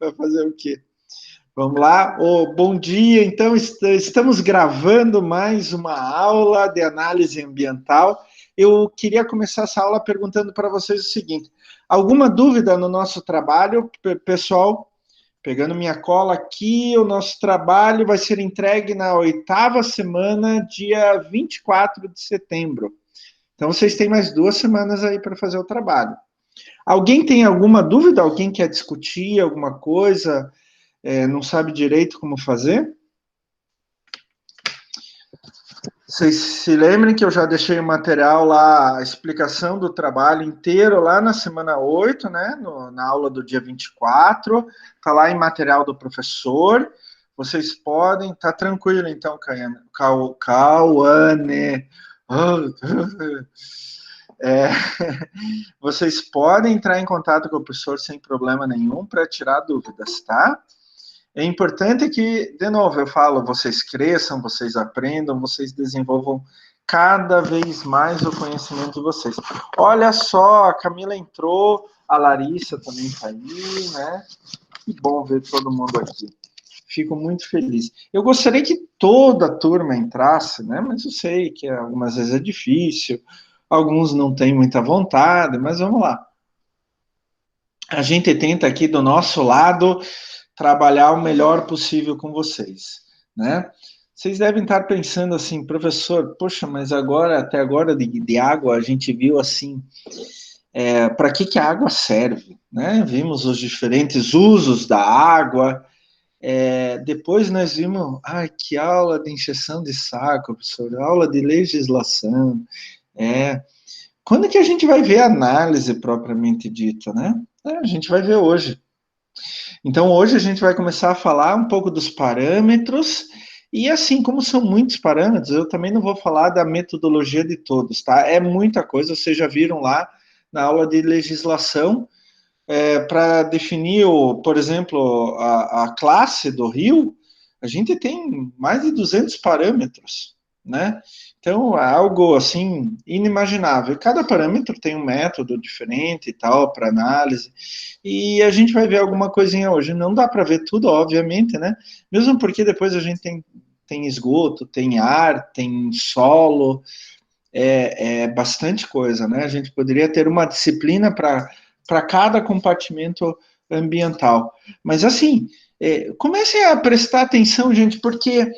Vai fazer o quê? Vamos lá. Bom dia. Então, estamos gravando mais uma aula de análise ambiental. Eu queria começar essa aula perguntando para vocês o seguinte: alguma dúvida no nosso trabalho, pessoal? Pegando minha cola aqui, o nosso trabalho vai ser entregue na 8ª semana, dia 24 de setembro. Então, vocês têm mais 2 semanas aí para fazer o trabalho. Alguém tem alguma dúvida? Alguém quer discutir alguma coisa? Não sabe direito como fazer? Vocês se lembrem que eu já deixei o material lá, a explicação do trabalho inteiro lá na semana 8, né? Na aula do dia 24. Está lá em material do professor. Vocês podem, tá tranquilo então, Cauane. Vocês podem entrar em contato com o professor sem problema nenhum para tirar dúvidas, tá? É importante que, de novo, eu falo, vocês cresçam, vocês aprendam, vocês desenvolvam cada vez mais o conhecimento de vocês. Olha só, a Camila entrou, a Larissa também está aí, né? Que bom ver todo mundo aqui. Fico muito feliz. Eu gostaria que toda a turma entrasse, né? Mas eu sei que algumas vezes é difícil, alguns não têm muita vontade, mas vamos lá. A gente tenta aqui do nosso lado trabalhar o melhor possível com vocês, né? Vocês devem estar pensando assim, professor, poxa, mas agora, até agora de água, a gente viu assim, para que a água serve, né? Vimos os diferentes usos da água, depois nós vimos, que aula de encheção de saco, professor, aula de legislação, quando que a gente vai ver a análise propriamente dita, né? A gente vai ver hoje. Então, hoje a gente vai começar a falar um pouco dos parâmetros, e assim, como são muitos parâmetros, eu também não vou falar da metodologia de todos, tá? É muita coisa, vocês já viram lá na aula de legislação, para definir, por exemplo, a classe do rio, a gente tem mais de 200 parâmetros, né? Então, é algo, assim, inimaginável. Cada parâmetro tem um método diferente e tal, para análise, e a gente vai ver alguma coisinha hoje. Não dá para ver tudo, obviamente, né? Mesmo porque depois a gente tem esgoto, tem ar, tem solo, é bastante coisa, né? A gente poderia ter uma disciplina para cada compartimento ambiental. Mas, assim, comecem a prestar atenção, gente, porque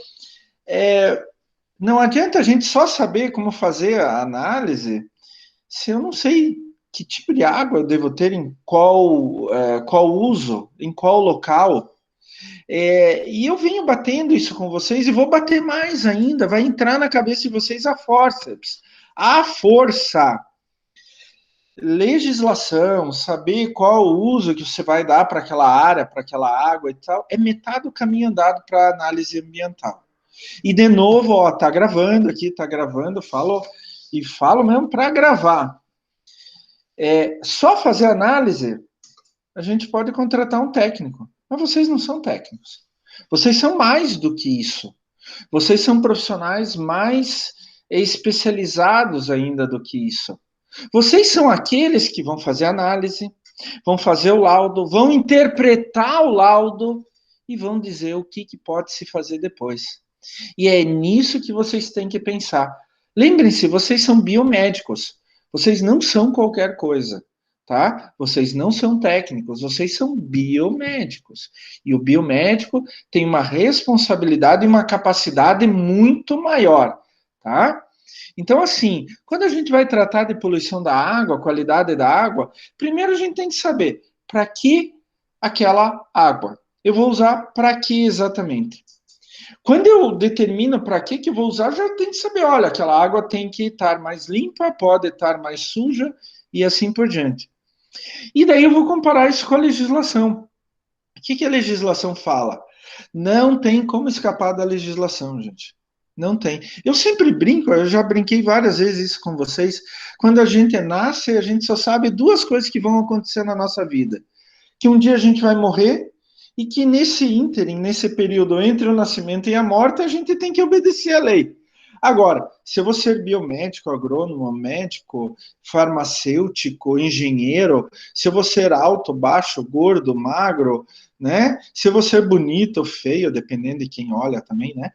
não adianta a gente só saber como fazer a análise se eu não sei que tipo de água eu devo ter em qual uso, em qual local. E eu venho batendo isso com vocês e vou bater mais ainda, vai entrar na cabeça de vocês a forceps. A força, legislação, saber qual o uso que você vai dar para aquela área, para aquela água e tal, é metade do caminho andado para análise ambiental. E de novo, ó, tá gravando aqui, tá gravando, falo mesmo para gravar. Só fazer análise, a gente pode contratar um técnico, mas vocês não são técnicos. Vocês são mais do que isso. Vocês são profissionais mais especializados ainda do que isso. Vocês são aqueles que vão fazer análise, vão fazer o laudo, vão interpretar o laudo e vão dizer o que pode se fazer depois. E é nisso que vocês têm que pensar. Lembrem-se, vocês são biomédicos. Vocês não são qualquer coisa, tá? Vocês não são técnicos, vocês são biomédicos. E o biomédico tem uma responsabilidade e uma capacidade muito maior, tá? Então, assim, quando a gente vai tratar de poluição da água, qualidade da água, primeiro a gente tem que saber para que aquela água. Eu vou usar para que exatamente? Quando eu determino para que eu vou usar, já tem que saber, olha, aquela água tem que estar mais limpa, pode estar mais suja e assim por diante. E daí eu vou comparar isso com a legislação. O que a legislação fala? Não tem como escapar da legislação, gente. Não tem. Eu sempre brinco, eu já brinquei várias vezes isso com vocês. Quando a gente nasce, a gente só sabe duas coisas que vão acontecer na nossa vida. Que um dia a gente vai morrer e que nesse ínterim, nesse período entre o nascimento e a morte, a gente tem que obedecer à lei. Agora, se eu vou ser biomédico, agrônomo, médico, farmacêutico, engenheiro, se eu vou ser alto, baixo, gordo, magro, né? Se eu vou ser bonito ou feio, dependendo de quem olha também, né?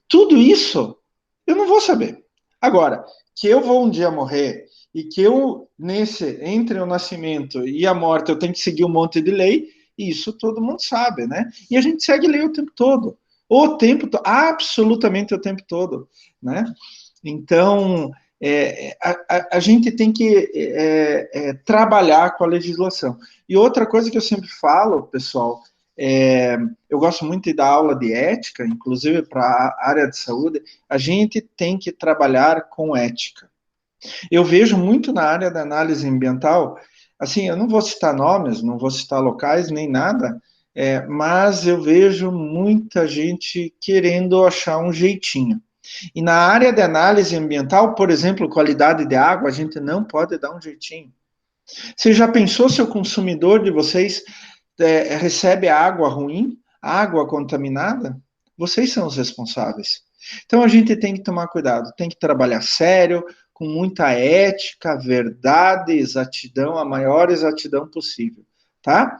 Tudo isso eu não vou saber. Agora, que eu vou um dia morrer e que eu, entre o nascimento e a morte, eu tenho que seguir um monte de lei, isso todo mundo sabe, né? E a gente segue lei o tempo todo. Absolutamente o tempo todo, né? Então, a gente tem que trabalhar com a legislação. E outra coisa que eu sempre falo, pessoal, eu gosto muito de dar aula de ética, inclusive para a área de saúde, a gente tem que trabalhar com ética. Eu vejo muito na área da análise ambiental, assim, eu não vou citar nomes, não vou citar locais, nem nada, mas eu vejo muita gente querendo achar um jeitinho. E na área de análise ambiental, por exemplo, qualidade de água, a gente não pode dar um jeitinho. Você já pensou se o consumidor de vocês recebe água ruim, água contaminada? Vocês são os responsáveis. Então a gente tem que tomar cuidado, tem que trabalhar sério, com muita ética, verdade, exatidão, a maior exatidão possível, tá?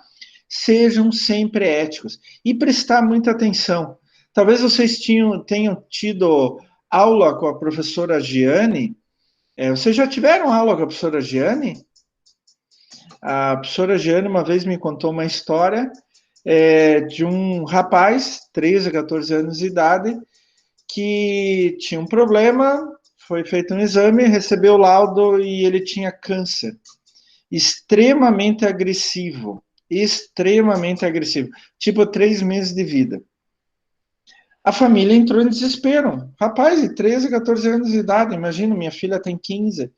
Sejam sempre éticos e prestar muita atenção. Talvez vocês tenham tido aula com a professora Giane. Vocês já tiveram aula com a professora Giane? A professora Giane uma vez me contou uma história de um rapaz, 13 a 14 anos de idade, que tinha um problema, foi feito um exame, recebeu o laudo e ele tinha câncer. Extremamente agressivo. Extremamente agressivo. Tipo 3 meses de vida. A família entrou em desespero. Rapaz, de 13 a 14 anos de idade, imagina, minha filha tem 15.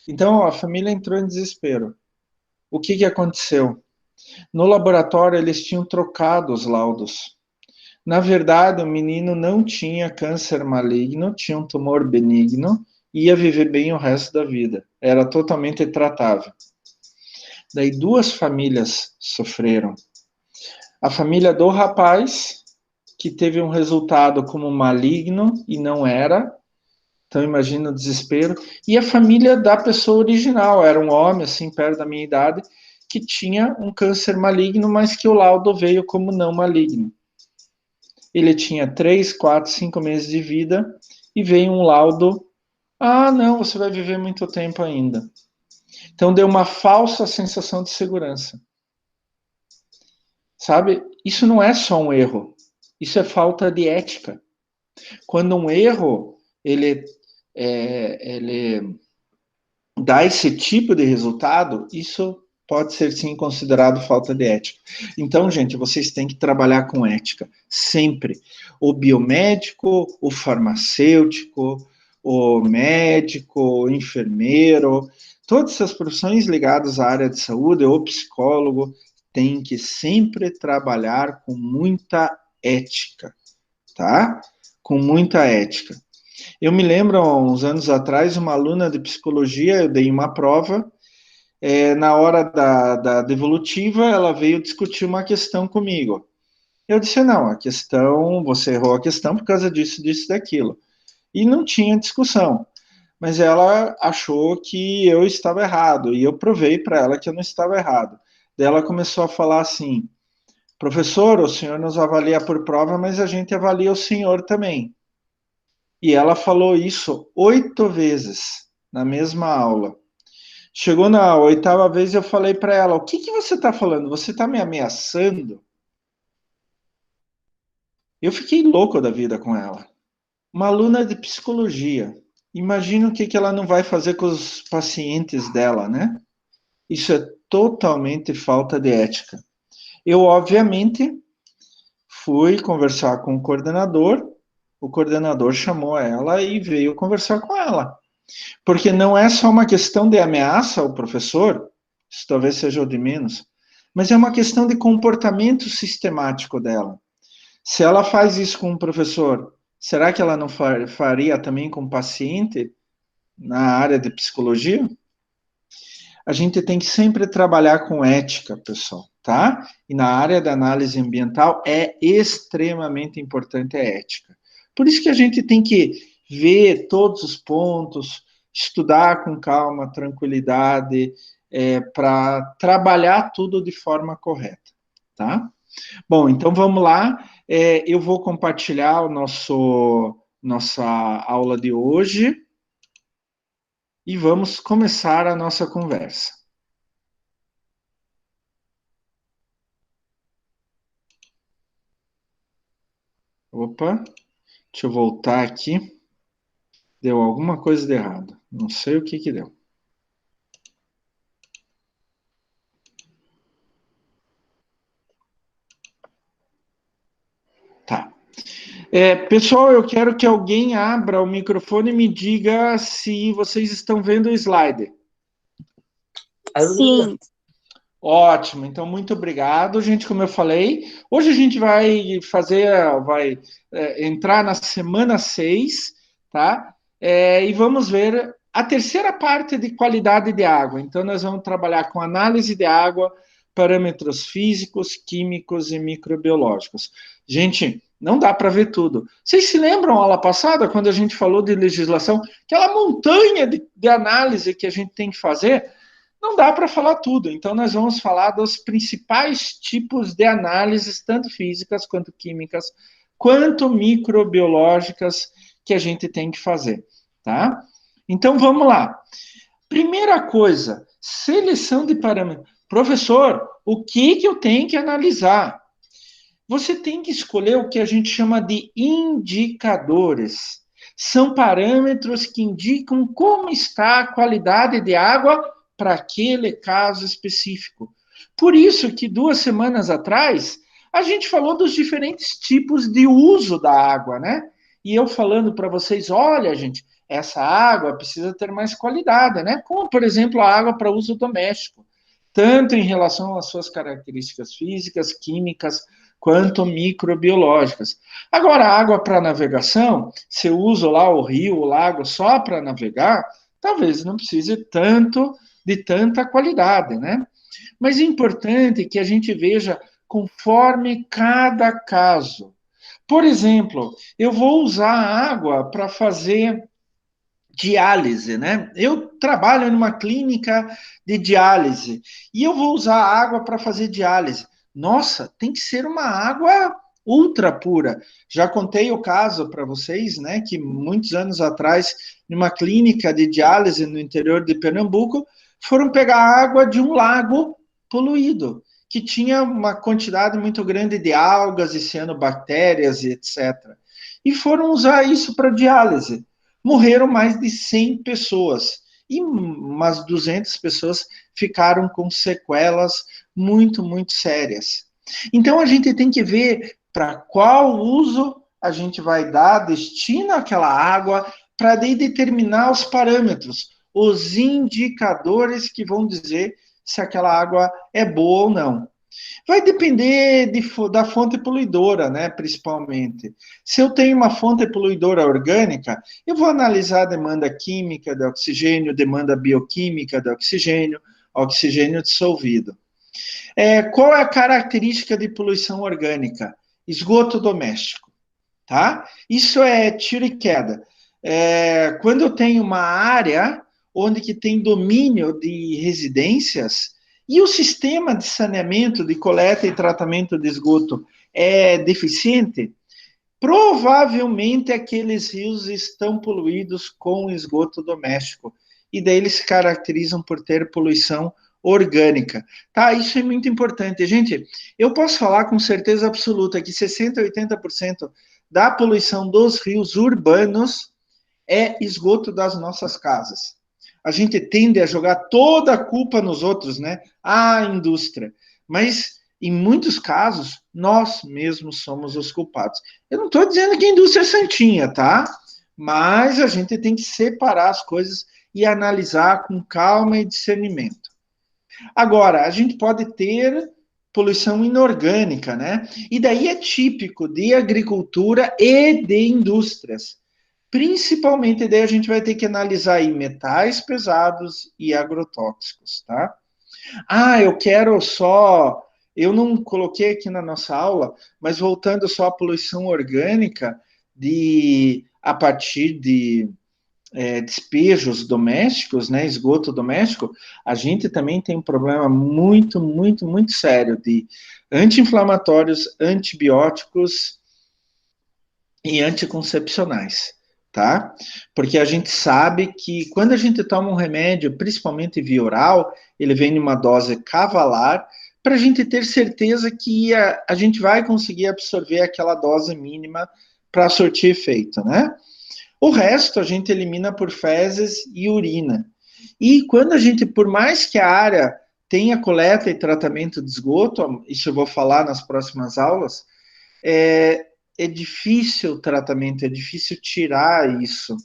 Então, a família entrou em desespero. O que aconteceu? No laboratório, eles tinham trocado os laudos. Na verdade, o menino não tinha câncer maligno, tinha um tumor benigno, ia viver bem o resto da vida. Era totalmente tratável. Daí 2 famílias sofreram. A família do rapaz, que teve um resultado como maligno e não era, então imagina o desespero, e a família da pessoa original, era um homem, assim, perto da minha idade, que tinha um câncer maligno, mas que o laudo veio como não maligno. Ele tinha 3, 4, 5 meses de vida e veio um laudo, não, você vai viver muito tempo ainda. Então deu uma falsa sensação de segurança. Sabe? Isso não é só um erro, isso é falta de ética. Quando um erro, ele dá esse tipo de resultado, isso pode ser sim considerado falta de ética. Então, gente, vocês têm que trabalhar com ética, sempre. O biomédico, o farmacêutico, o médico, o enfermeiro, todas essas profissões ligadas à área de saúde, o psicólogo, tem que sempre trabalhar com muita ética, tá? Com muita ética. Eu me lembro, há uns anos atrás, uma aluna de psicologia, eu dei uma prova, na hora da devolutiva, ela veio discutir uma questão comigo. Eu disse, não, a questão, você errou a questão por causa disso, disso, daquilo. E não tinha discussão. Mas ela achou que eu estava errado, e eu provei para ela que eu não estava errado. Daí ela começou a falar assim, professor, o senhor nos avalia por prova, mas a gente avalia o senhor também. E ela falou isso 8 vezes na mesma aula. Chegou na 8ª vez eu falei para ela, o que você está falando? Você está me ameaçando? Eu fiquei louco da vida com ela. Uma aluna de psicologia. Imagina o que ela não vai fazer com os pacientes dela, né? Isso é totalmente falta de ética. Eu, obviamente, fui conversar com o coordenador chamou ela e veio conversar com ela. Porque não é só uma questão de ameaça ao professor, isso talvez seja o de menos, mas é uma questão de comportamento sistemático dela. Se ela faz isso com um professor, será que ela não faria também com um paciente na área de psicologia? A gente tem que sempre trabalhar com ética, pessoal, tá? E na área da análise ambiental é extremamente importante a ética. Por isso que a gente tem que ver todos os pontos, estudar com calma, tranquilidade, para trabalhar tudo de forma correta, tá? Bom, então vamos lá. Eu vou compartilhar nossa aula de hoje e vamos começar a nossa conversa. Opa, deixa eu voltar aqui. Deu alguma coisa de errado. Não sei o que deu. Tá. Pessoal, eu quero que alguém abra o microfone e me diga se vocês estão vendo o slide. Sim. Ótimo, então muito obrigado, gente. Como eu falei, hoje a gente vai entrar na semana 6, tá? E vamos ver a terceira parte de qualidade de água. Então, nós vamos trabalhar com análise de água, parâmetros físicos, químicos e microbiológicos. Gente, não dá para ver tudo. Vocês se lembram, aula passada, quando a gente falou de legislação, aquela montanha de análise que a gente tem que fazer? Não dá para falar tudo, então nós vamos falar dos principais tipos de análises, tanto físicas quanto químicas, quanto microbiológicas, que a gente tem que fazer, tá? Então vamos lá. Primeira coisa, seleção de parâmetros. Professor, o que eu tenho que analisar? Você tem que escolher o que a gente chama de indicadores. São parâmetros que indicam como está a qualidade de água para aquele caso específico. Por isso que 2 semanas atrás a gente falou dos diferentes tipos de uso da água, né? E eu falando para vocês, olha, gente, essa água precisa ter mais qualidade, né? Como, por exemplo, a água para uso doméstico, tanto em relação às suas características físicas, químicas, quanto microbiológicas. Agora, a água para navegação, se eu uso lá o rio, o lago só para navegar, talvez não precise de tanta qualidade, né? Mas é importante que a gente veja conforme cada caso. Por exemplo, eu vou usar a água para fazer diálise, né? Eu trabalho numa clínica de diálise e eu vou usar água para fazer diálise. Nossa, tem que ser uma água ultra pura. Já contei o caso para vocês, né, que muitos anos atrás, numa clínica de diálise no interior de Pernambuco, foram pegar água de um lago poluído, que tinha uma quantidade muito grande de algas e cianobactérias e etc. E foram usar isso para diálise. Morreram mais de 100 pessoas e umas 200 pessoas ficaram com sequelas muito, muito sérias. Então a gente tem que ver para qual uso a gente vai dar, destina aquela água, para determinar os parâmetros, os indicadores que vão dizer se aquela água é boa ou não. Vai depender da fonte poluidora, né, principalmente. Se eu tenho uma fonte poluidora orgânica, eu vou analisar a demanda química de oxigênio, demanda bioquímica de oxigênio, oxigênio dissolvido. Qual é a característica de poluição orgânica? Esgoto doméstico, tá? Isso é tiro e queda. Quando eu tenho uma área onde que tem domínio de residências e o sistema de saneamento, de coleta e tratamento de esgoto é deficiente, provavelmente aqueles rios estão poluídos com esgoto doméstico. E daí eles se caracterizam por ter poluição orgânica. Tá, isso é muito importante. Gente, eu posso falar com certeza absoluta que 60% a 80% da poluição dos rios urbanos é esgoto das nossas casas. A gente tende a jogar toda a culpa nos outros, né? A indústria. Mas, em muitos casos, nós mesmos somos os culpados. Eu não estou dizendo que a indústria é santinha, tá? Mas a gente tem que separar as coisas e analisar com calma e discernimento. Agora, a gente pode ter poluição inorgânica, né? E daí é típico de agricultura e de indústrias. Principalmente, daí a gente vai ter que analisar aí metais pesados e agrotóxicos, tá? Eu quero só. Eu não coloquei aqui na nossa aula, mas voltando só à poluição orgânica, a partir de despejos domésticos, né, esgoto doméstico, a gente também tem um problema muito, muito, muito sério de anti-inflamatórios, antibióticos e anticoncepcionais, tá? Porque a gente sabe que quando a gente toma um remédio, principalmente via oral, ele vem numa dose cavalar, para a gente ter certeza que a gente vai conseguir absorver aquela dose mínima para surtir efeito, né? O resto a gente elimina por fezes e urina. E quando a gente, por mais que a área tenha coleta e tratamento de esgoto, isso eu vou falar nas próximas aulas, é difícil o tratamento, é difícil tirar isso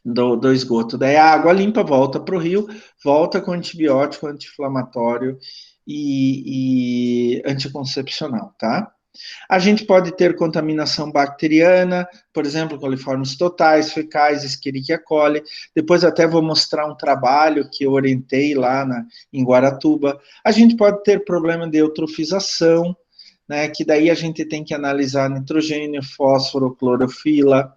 do esgoto. Daí a água limpa volta para o rio, volta com antibiótico, anti-inflamatório e anticoncepcional, tá? A gente pode ter contaminação bacteriana, por exemplo, coliformes totais, fecais, Escherichia coli. Depois até vou mostrar um trabalho que eu orientei lá em Guaratuba. A gente pode ter problema de eutrofização, né, que daí a gente tem que analisar nitrogênio, fósforo, clorofila.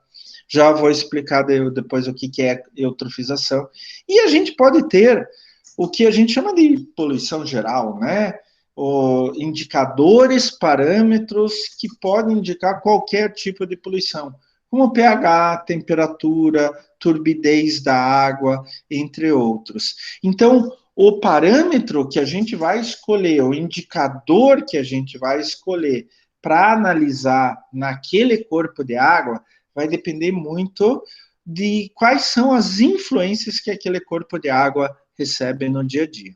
Já vou explicar depois o que é eutrofização. E a gente pode ter o que a gente chama de poluição geral, né? Indicadores, parâmetros que podem indicar qualquer tipo de poluição, como pH, temperatura, turbidez da água, entre outros. Então, o parâmetro que a gente vai escolher, o indicador que a gente vai escolher para analisar naquele corpo de água, vai depender muito de quais são as influências que aquele corpo de água recebe no dia a dia.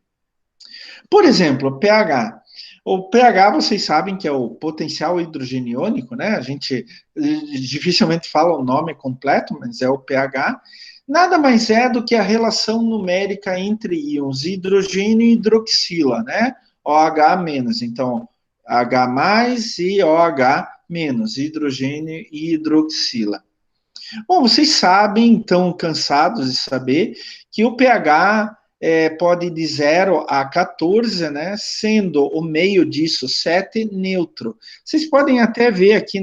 Por exemplo, o pH. O pH, vocês sabem que é o potencial hidrogeniônico, né? A gente dificilmente fala o nome completo, mas é o pH. Nada mais é do que a relação numérica entre íons hidrogênio e hidroxila, né? OH-. Então, H+ e OH-, hidrogênio e hidroxila. Bom, vocês sabem, estão cansados de saber, que o pH pode ir de 0 a 14, né? Sendo o meio disso 7 neutro. Vocês podem até ver aqui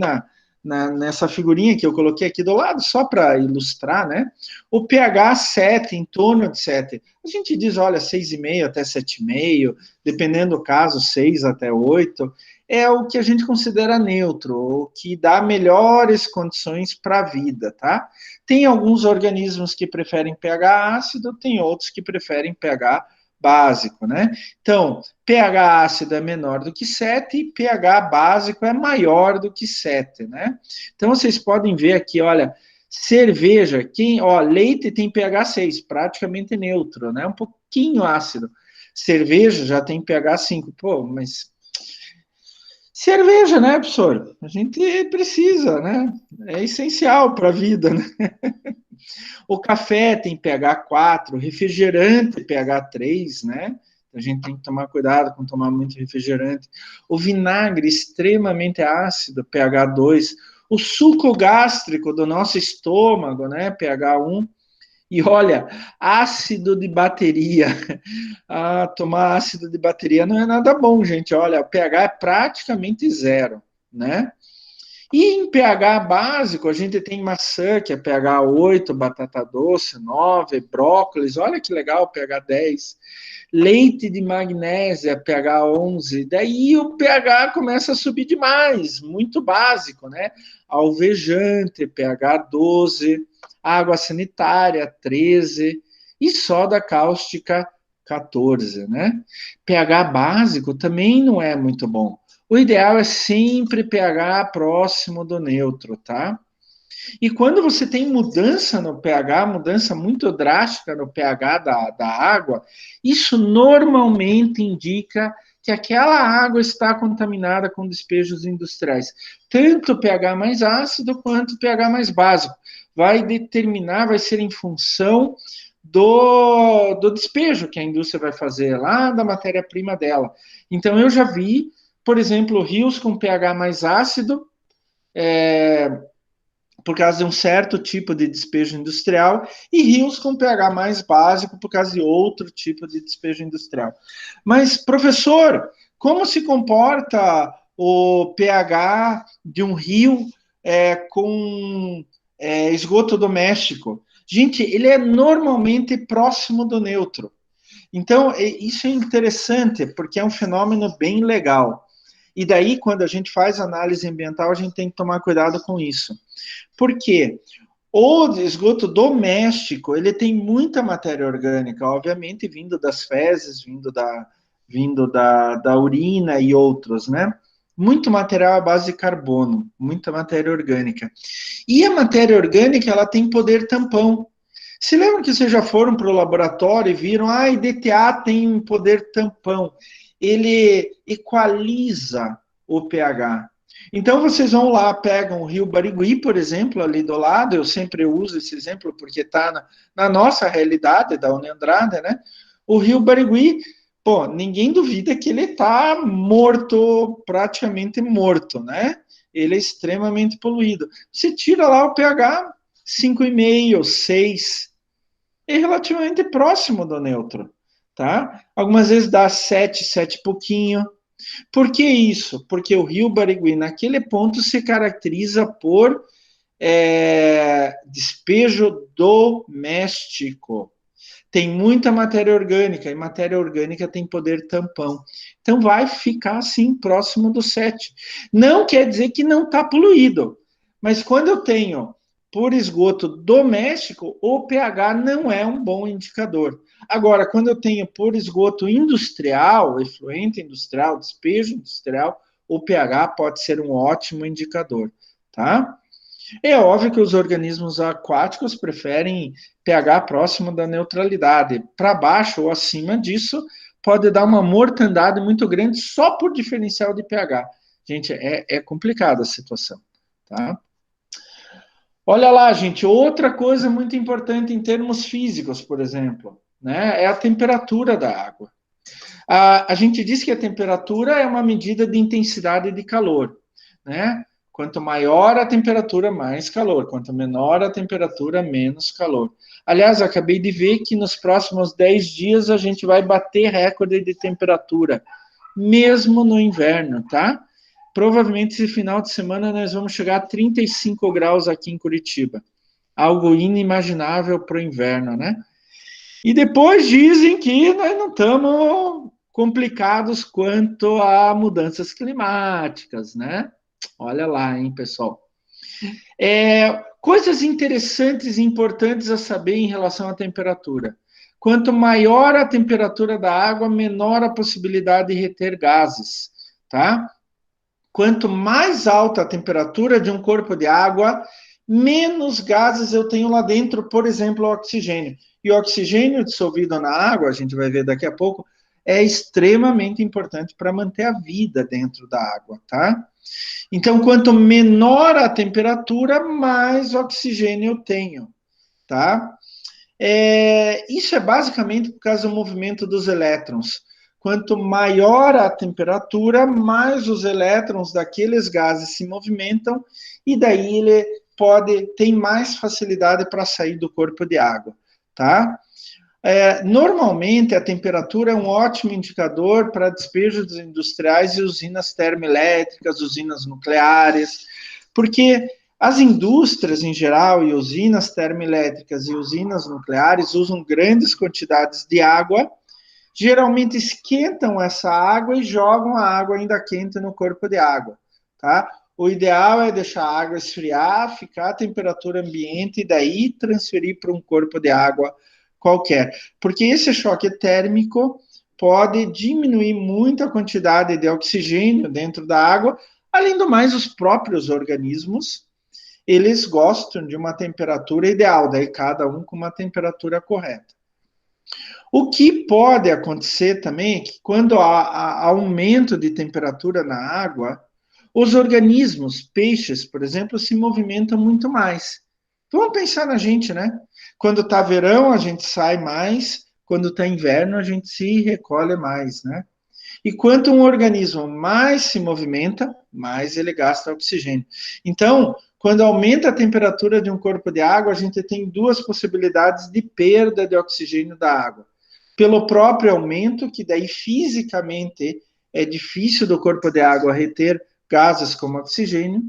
nessa figurinha que eu coloquei aqui do lado, só para ilustrar, né? O pH 7, em torno de 7. A gente diz, olha, 6,5 até 7,5, dependendo do caso, 6 até 8. É o que a gente considera neutro, o que dá melhores condições para a vida, tá? Tem alguns organismos que preferem pH ácido, tem outros que preferem pH básico, né? Então, pH ácido é menor do que 7 e pH básico é maior do que 7, né? Então, vocês podem ver aqui, olha, cerveja, leite tem pH 6, praticamente neutro, né? Um pouquinho ácido. Cerveja já tem pH 5. Pô, mas cerveja, né, professor? A gente precisa, né? É essencial para a vida, né? O café tem pH 4, refrigerante pH 3, né? A gente tem que tomar cuidado com tomar muito refrigerante. O vinagre extremamente ácido, pH 2. O suco gástrico do nosso estômago, né? pH 1. E olha, ácido de bateria. Ah, tomar ácido de bateria não é nada bom, gente. Olha, o pH é praticamente 0, né? E em pH básico, a gente tem maçã, que é pH 8, batata doce, 9, brócolis, olha que legal, pH 10. Leite de magnésia, pH 11. Daí o pH começa a subir demais, muito básico, né? Alvejante, pH 12. Água sanitária, 13. E soda cáustica, 14, né? pH básico também não é muito bom. O ideal é sempre pH próximo do neutro, tá? E quando você tem mudança no pH, mudança muito drástica no pH da água, isso normalmente indica que aquela água está contaminada com despejos industriais. Tanto o pH mais ácido quanto o pH mais básico. Vai determinar, vai ser em função do despejo que a indústria vai fazer lá da matéria-prima dela. Então, eu já vi, por exemplo, rios com pH mais ácido, por causa de um certo tipo de despejo industrial, e rios com pH mais básico por causa de outro tipo de despejo industrial. Mas, professor, como se comporta o pH de um rio com esgoto doméstico. Gente, ele é normalmente próximo do neutro. Então, isso é interessante, porque é um fenômeno bem legal. E daí, quando a gente faz análise ambiental, a gente tem que tomar cuidado com isso. Por quê? O esgoto doméstico, ele tem muita matéria orgânica, obviamente, vindo das fezes, vindo da urina e outros, né? Muito material à base de carbono, muita matéria orgânica. E a matéria orgânica, ela tem poder tampão. Se lembram que vocês já foram para o laboratório e viram, DTA tem um poder tampão. Ele equaliza o pH. Então, vocês vão lá, pegam o Rio Barigui, por exemplo, ali do lado, eu sempre uso esse exemplo porque está na nossa realidade da Uniandrada, né? O Rio Barigui, pô, ninguém duvida que ele está morto, praticamente morto, né? Ele é extremamente poluído. Você tira lá o pH 5,5, 6, é relativamente próximo do neutro, tá? Algumas vezes dá 7, 7 e pouquinho. Por que isso? Porque o Rio Barigui, naquele ponto, se caracteriza por despejo doméstico. Tem muita matéria orgânica, e matéria orgânica tem poder tampão. Então, vai ficar assim, próximo do 7. Não quer dizer que não está poluído, mas quando eu tenho por esgoto doméstico, o pH não é um bom indicador. Agora, quando eu tenho por esgoto industrial, efluente industrial, despejo industrial, o pH pode ser um ótimo indicador, tá? É óbvio que os organismos aquáticos preferem pH próximo da neutralidade. Para baixo ou acima disso, pode dar uma mortandade muito grande só por diferencial de pH. Gente, é complicada a situação, tá? Olha lá, gente, outra coisa muito importante em termos físicos, por exemplo, né, é a temperatura da água. A gente diz que a temperatura é uma medida de intensidade de calor, né? Quanto maior a temperatura, mais calor. Quanto menor a temperatura, menos calor. Aliás, eu acabei de ver que nos próximos 10 dias a gente vai bater recorde de temperatura, mesmo no inverno, tá? Provavelmente esse final de semana nós vamos chegar a 35 graus aqui em Curitiba. Algo inimaginável para o inverno, né? E depois dizem que nós não estamos complicados quanto a mudanças climáticas, né? Olha lá, hein, pessoal. Coisas interessantes e importantes a saber em relação à temperatura. Quanto maior a temperatura da água, menor a possibilidade de reter gases, tá? Quanto mais alta a temperatura de um corpo de água, menos gases eu tenho lá dentro, por exemplo, o oxigênio. E o oxigênio dissolvido na água, a gente vai ver daqui a pouco, é extremamente importante para manter a vida dentro da água, tá? Então, quanto menor a temperatura, mais oxigênio eu tenho, tá? Isso é basicamente por causa do movimento dos elétrons. Quanto maior a temperatura, mais os elétrons daqueles gases se movimentam e daí ele tem mais facilidade para sair do corpo de água, tá? Normalmente a temperatura é um ótimo indicador para despejos industriais e usinas termoelétricas, usinas nucleares, porque as indústrias em geral e usinas termoelétricas e usinas nucleares usam grandes quantidades de água, geralmente esquentam essa água e jogam a água ainda quente no corpo de água, tá? O ideal é deixar a água esfriar, ficar a temperatura ambiente e daí transferir para um corpo de água qualquer. Porque esse choque térmico pode diminuir muito a quantidade de oxigênio dentro da água. Além do mais, os próprios organismos, eles gostam de uma temperatura ideal, daí cada um com uma temperatura correta. O que pode acontecer também é que quando há aumento de temperatura na água, os organismos, peixes, por exemplo, se movimentam muito mais. Vamos pensar na gente, né? Quando está verão, a gente sai mais, quando está inverno, a gente se recolhe mais, né? E quanto um organismo mais se movimenta, mais ele gasta oxigênio. Então, quando aumenta a temperatura de um corpo de água, a gente tem duas possibilidades de perda de oxigênio da água. Pelo próprio aumento, que daí fisicamente é difícil do corpo de água reter gases como oxigênio,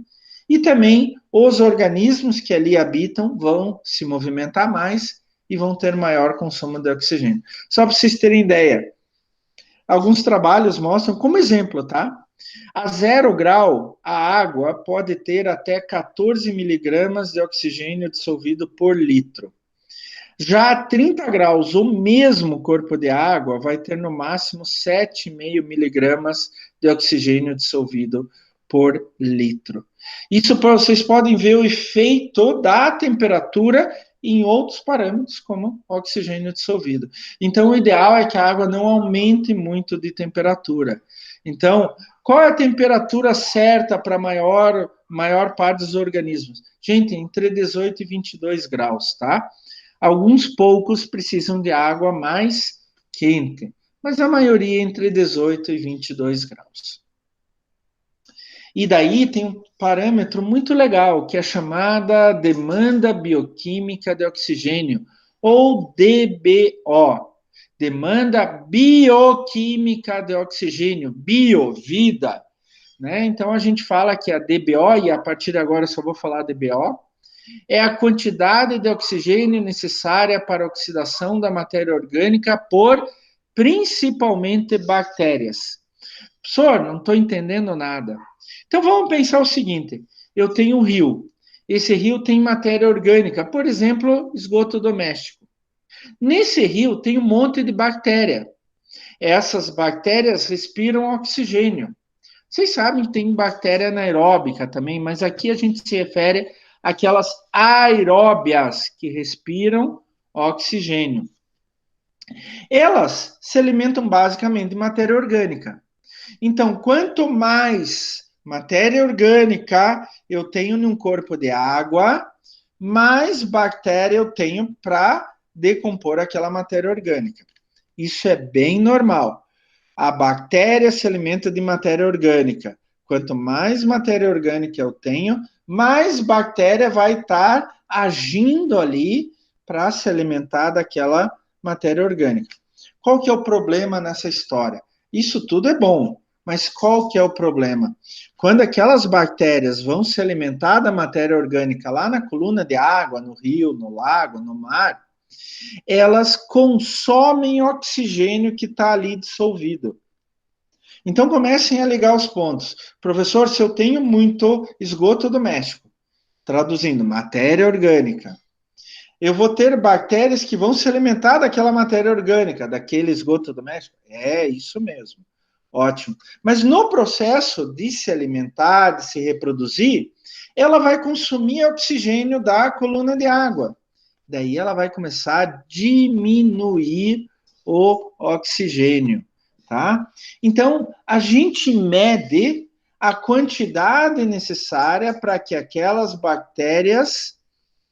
e também os organismos que ali habitam vão se movimentar mais e vão ter maior consumo de oxigênio. Só para vocês terem ideia, alguns trabalhos mostram, como exemplo, tá? A 0 grau, a água pode ter até 14 miligramas de oxigênio dissolvido por litro. Já a 30 graus, o mesmo corpo de água vai ter no máximo 7,5 miligramas de oxigênio dissolvido por litro. Isso vocês podem ver o efeito da temperatura em outros parâmetros, como oxigênio dissolvido. Então, o ideal é que a água não aumente muito de temperatura. Então, qual é a temperatura certa para a maior parte dos organismos? Gente, entre 18 e 22 graus, tá? Alguns poucos precisam de água mais quente, mas a maioria entre 18 e 22 graus. E daí tem um parâmetro muito legal, que é a chamada demanda bioquímica de oxigênio, ou DBO, demanda bioquímica de oxigênio, bio, vida. Né? Então a gente fala que a DBO, e a partir de agora eu só vou falar DBO, é a quantidade de oxigênio necessária para a oxidação da matéria orgânica por principalmente bactérias. Professor, não estou entendendo nada. Então vamos pensar o seguinte: eu tenho um rio. Esse rio tem matéria orgânica, por exemplo, esgoto doméstico. Nesse rio tem um monte de bactéria. Essas bactérias respiram oxigênio. Vocês sabem que tem bactéria anaeróbica também, mas aqui a gente se refere àquelas aeróbias que respiram oxigênio. Elas se alimentam basicamente de matéria orgânica. Então, quanto mais matéria orgânica eu tenho num corpo de água, mais bactéria eu tenho para decompor aquela matéria orgânica. Isso é bem normal. A bactéria se alimenta de matéria orgânica. Quanto mais matéria orgânica eu tenho, mais bactéria vai estar agindo ali para se alimentar daquela matéria orgânica. Qual que é o problema nessa história? Isso tudo é bom, mas qual que é o problema? Quando aquelas bactérias vão se alimentar da matéria orgânica lá na coluna de água, no rio, no lago, no mar, elas consomem oxigênio que está ali dissolvido. Então comecem a ligar os pontos. Professor, se eu tenho muito esgoto doméstico, traduzindo, matéria orgânica, eu vou ter bactérias que vão se alimentar daquela matéria orgânica, daquele esgoto doméstico? É isso mesmo. Ótimo. Mas no processo de se alimentar, de se reproduzir, ela vai consumir oxigênio da coluna de água. Daí ela vai começar a diminuir o oxigênio, tá? Então, a gente mede a quantidade necessária para que aquelas bactérias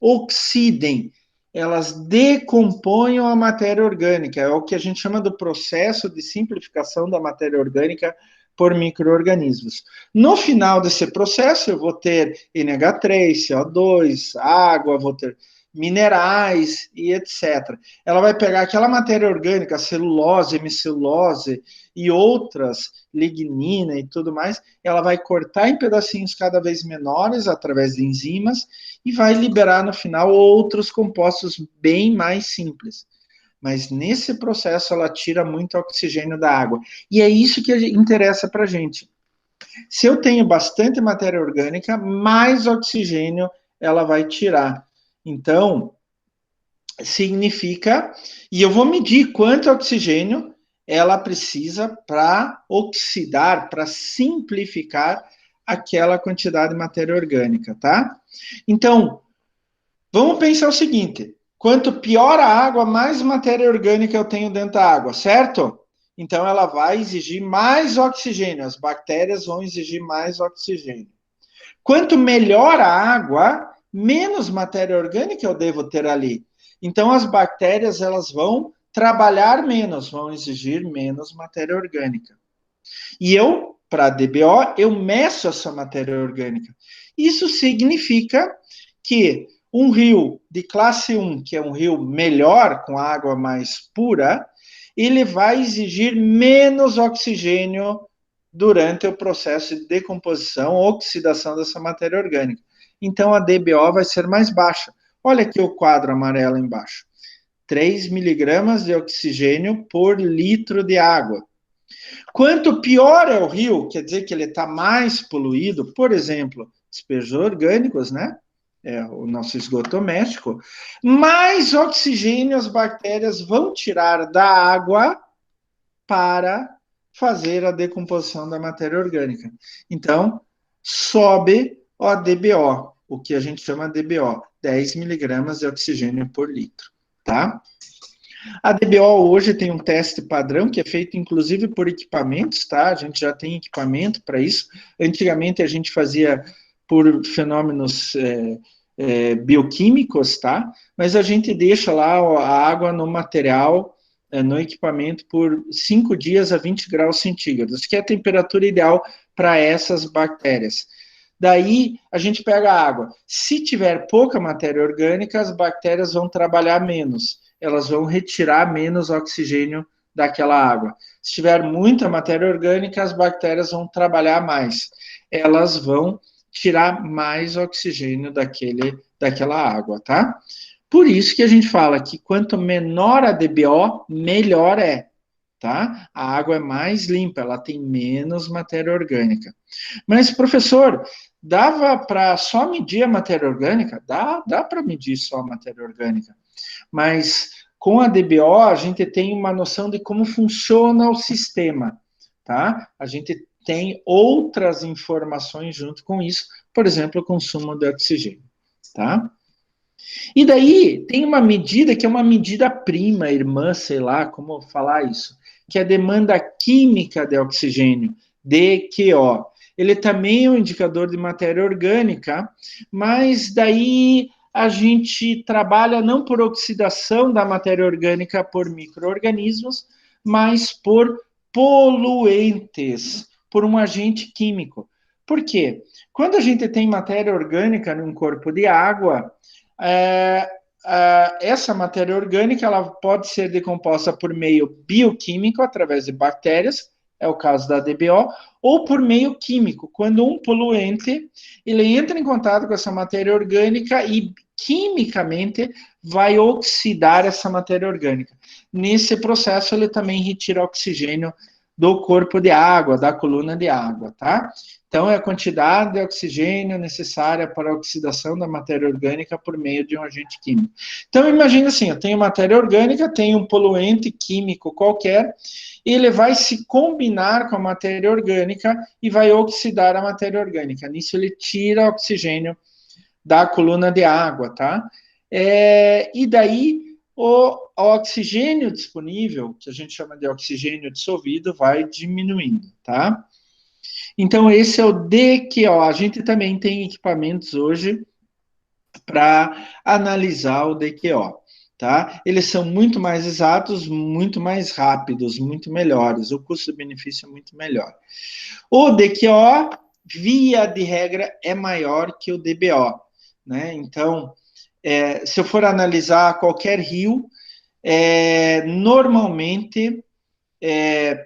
oxidem, elas decomponham a matéria orgânica, é o que a gente chama do processo de simplificação da matéria orgânica por micro-organismos. No final desse processo, eu vou ter NH3, CO2, água, vou ter minerais e etc. Ela vai pegar aquela matéria orgânica, celulose, hemicelulose e outras, lignina e tudo mais, ela vai cortar em pedacinhos cada vez menores através de enzimas e vai liberar no final outros compostos bem mais simples. Mas nesse processo ela tira muito oxigênio da água. E é isso que interessa para a gente. Se eu tenho bastante matéria orgânica, mais oxigênio ela vai tirar. Então, significa, e eu vou medir quanto oxigênio ela precisa para oxidar, para simplificar aquela quantidade de matéria orgânica, tá? Então, vamos pensar o seguinte: quanto pior a água, mais matéria orgânica eu tenho dentro da água, certo? Então, ela vai exigir mais oxigênio, as bactérias vão exigir mais oxigênio. Quanto melhor a água, menos matéria orgânica eu devo ter ali. Então, as bactérias elas vão trabalhar menos, vão exigir menos matéria orgânica. E eu, para DBO, eu meço essa matéria orgânica. Isso significa que um rio de classe 1, que é um rio melhor, com água mais pura, ele vai exigir menos oxigênio durante o processo de decomposição, oxidação dessa matéria orgânica. Então, a DBO vai ser mais baixa. Olha aqui o quadro amarelo embaixo. 3 miligramas de oxigênio por litro de água. Quanto pior é o rio, quer dizer que ele está mais poluído, por exemplo, despejos orgânicos, né? É o nosso esgoto doméstico, mais oxigênio as bactérias vão tirar da água para fazer a decomposição da matéria orgânica. Então, sobe a DBO, o que a gente chama de DBO, 10 miligramas de oxigênio por litro, tá? A DBO hoje tem um teste padrão que é feito inclusive por equipamentos, tá? A gente já tem equipamento para isso. Antigamente a gente fazia por fenômenos bioquímicos, tá? Mas a gente deixa lá a água no material, no equipamento, por 5 dias a 20 graus centígrados, que é a temperatura ideal para essas bactérias. Daí a gente pega a água. Se tiver pouca matéria orgânica, as bactérias vão trabalhar menos, elas vão retirar menos oxigênio daquela água. Se tiver muita matéria orgânica, as bactérias vão trabalhar mais, elas vão tirar mais oxigênio daquela água, tá? Por isso que a gente fala que quanto menor a DBO, melhor é, tá? A água é mais limpa, ela tem menos matéria orgânica. Mas, professor, dava para só medir a matéria orgânica? Dá para medir só a matéria orgânica. Mas com a DBO, a gente tem uma noção de como funciona o sistema, tá? A gente tem outras informações junto com isso, por exemplo, o consumo de oxigênio, tá? E daí tem uma medida que é uma medida prima, irmã, sei lá como falar isso, que é a demanda química de oxigênio, DQO. Ele também é um indicador de matéria orgânica, mas daí a gente trabalha não por oxidação da matéria orgânica por micro-organismos, mas por poluentes, por um agente químico. Por quê? Quando a gente tem matéria orgânica num corpo de água, é, essa matéria orgânica ela pode ser decomposta por meio bioquímico, através de bactérias, é o caso da DBO, ou por meio químico, quando um poluente ele entra em contato com essa matéria orgânica e quimicamente vai oxidar essa matéria orgânica. Nesse processo, ele também retira oxigênio do corpo de água, da coluna de água, tá? Então, é a quantidade de oxigênio necessária para a oxidação da matéria orgânica por meio de um agente químico. Então, imagina assim, eu tenho matéria orgânica, tenho um poluente químico qualquer, ele vai se combinar com a matéria orgânica e vai oxidar a matéria orgânica. Nisso, ele tira oxigênio da coluna de água, tá? E daí, o oxigênio disponível, que a gente chama de oxigênio dissolvido, vai diminuindo, tá? Então, esse é o DQO. A gente também tem equipamentos hoje para analisar o DQO, tá? Eles são muito mais exatos, muito mais rápidos, muito melhores. O custo-benefício é muito melhor. O DQO, via de regra, é maior que o DBO, né? Então, se eu for analisar qualquer rio, normalmente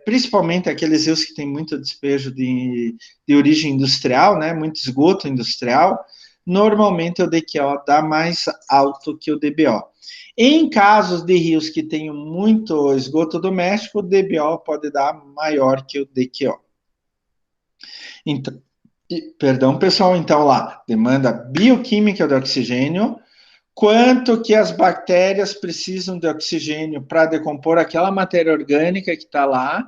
principalmente aqueles rios que têm muito despejo de origem industrial, né, muito esgoto industrial, normalmente o DQO dá mais alto que o DBO. Em casos de rios que têm muito esgoto doméstico, o DBO pode dar maior que o DQO. Então, perdão, pessoal, então lá, demanda bioquímica do oxigênio, quanto que as bactérias precisam de oxigênio para decompor aquela matéria orgânica que está lá,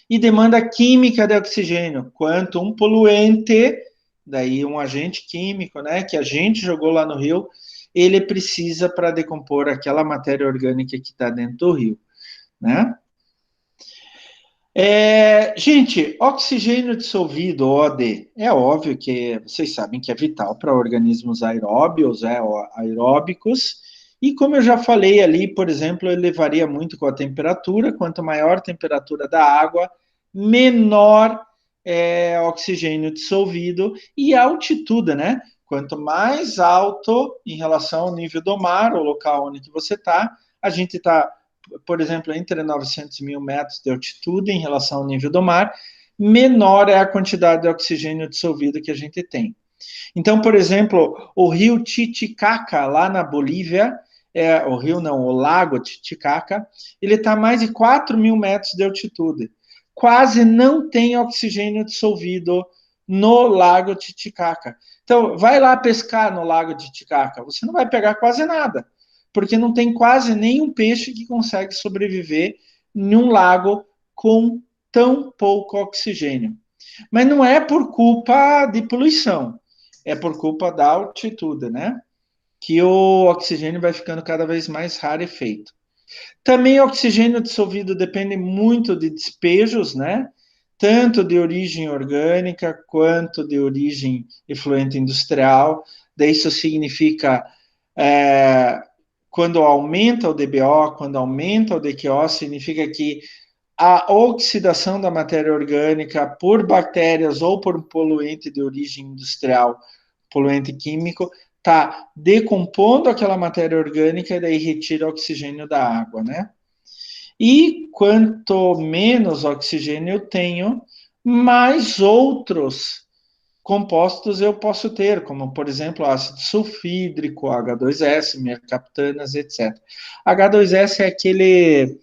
e demanda química de oxigênio, quanto um poluente, daí um agente químico, né, que a gente jogou lá no rio, ele precisa para decompor aquela matéria orgânica que está dentro do rio, né? Gente, oxigênio dissolvido, OD, é óbvio que vocês sabem que é vital para organismos aeróbios, aeróbicos, e como eu já falei ali, por exemplo, ele varia muito com a temperatura, quanto maior a temperatura da água, menor oxigênio dissolvido, e a altitude, né? Quanto mais alto em relação ao nível do mar, o local onde você está, a gente está por exemplo, entre 900 mil metros de altitude em relação ao nível do mar, menor é a quantidade de oxigênio dissolvido que a gente tem. Então, por exemplo, o rio Titicaca, lá na Bolívia, o lago Titicaca, ele está a mais de 4.000 metros de altitude. Quase não tem oxigênio dissolvido no lago Titicaca. Então, vai lá pescar no lago Titicaca, você não vai pegar quase nada, porque não tem quase nenhum peixe que consegue sobreviver em um lago com tão pouco oxigênio. Mas não é por culpa de poluição, é por culpa da altitude, né? Que o oxigênio vai ficando cada vez mais rarefeito. Também o oxigênio dissolvido depende muito de despejos, né? Tanto de origem orgânica quanto de origem efluente industrial. Daí isso significa quando aumenta o DBO, quando aumenta o DQO, significa que a oxidação da matéria orgânica por bactérias ou por poluente de origem industrial, poluente químico, está decompondo aquela matéria orgânica e daí retira o oxigênio da água, né? E quanto menos oxigênio eu tenho, mais outros compostos eu posso ter, como, por exemplo, ácido sulfídrico, H2S, mercaptanas, etc. H2S é aquele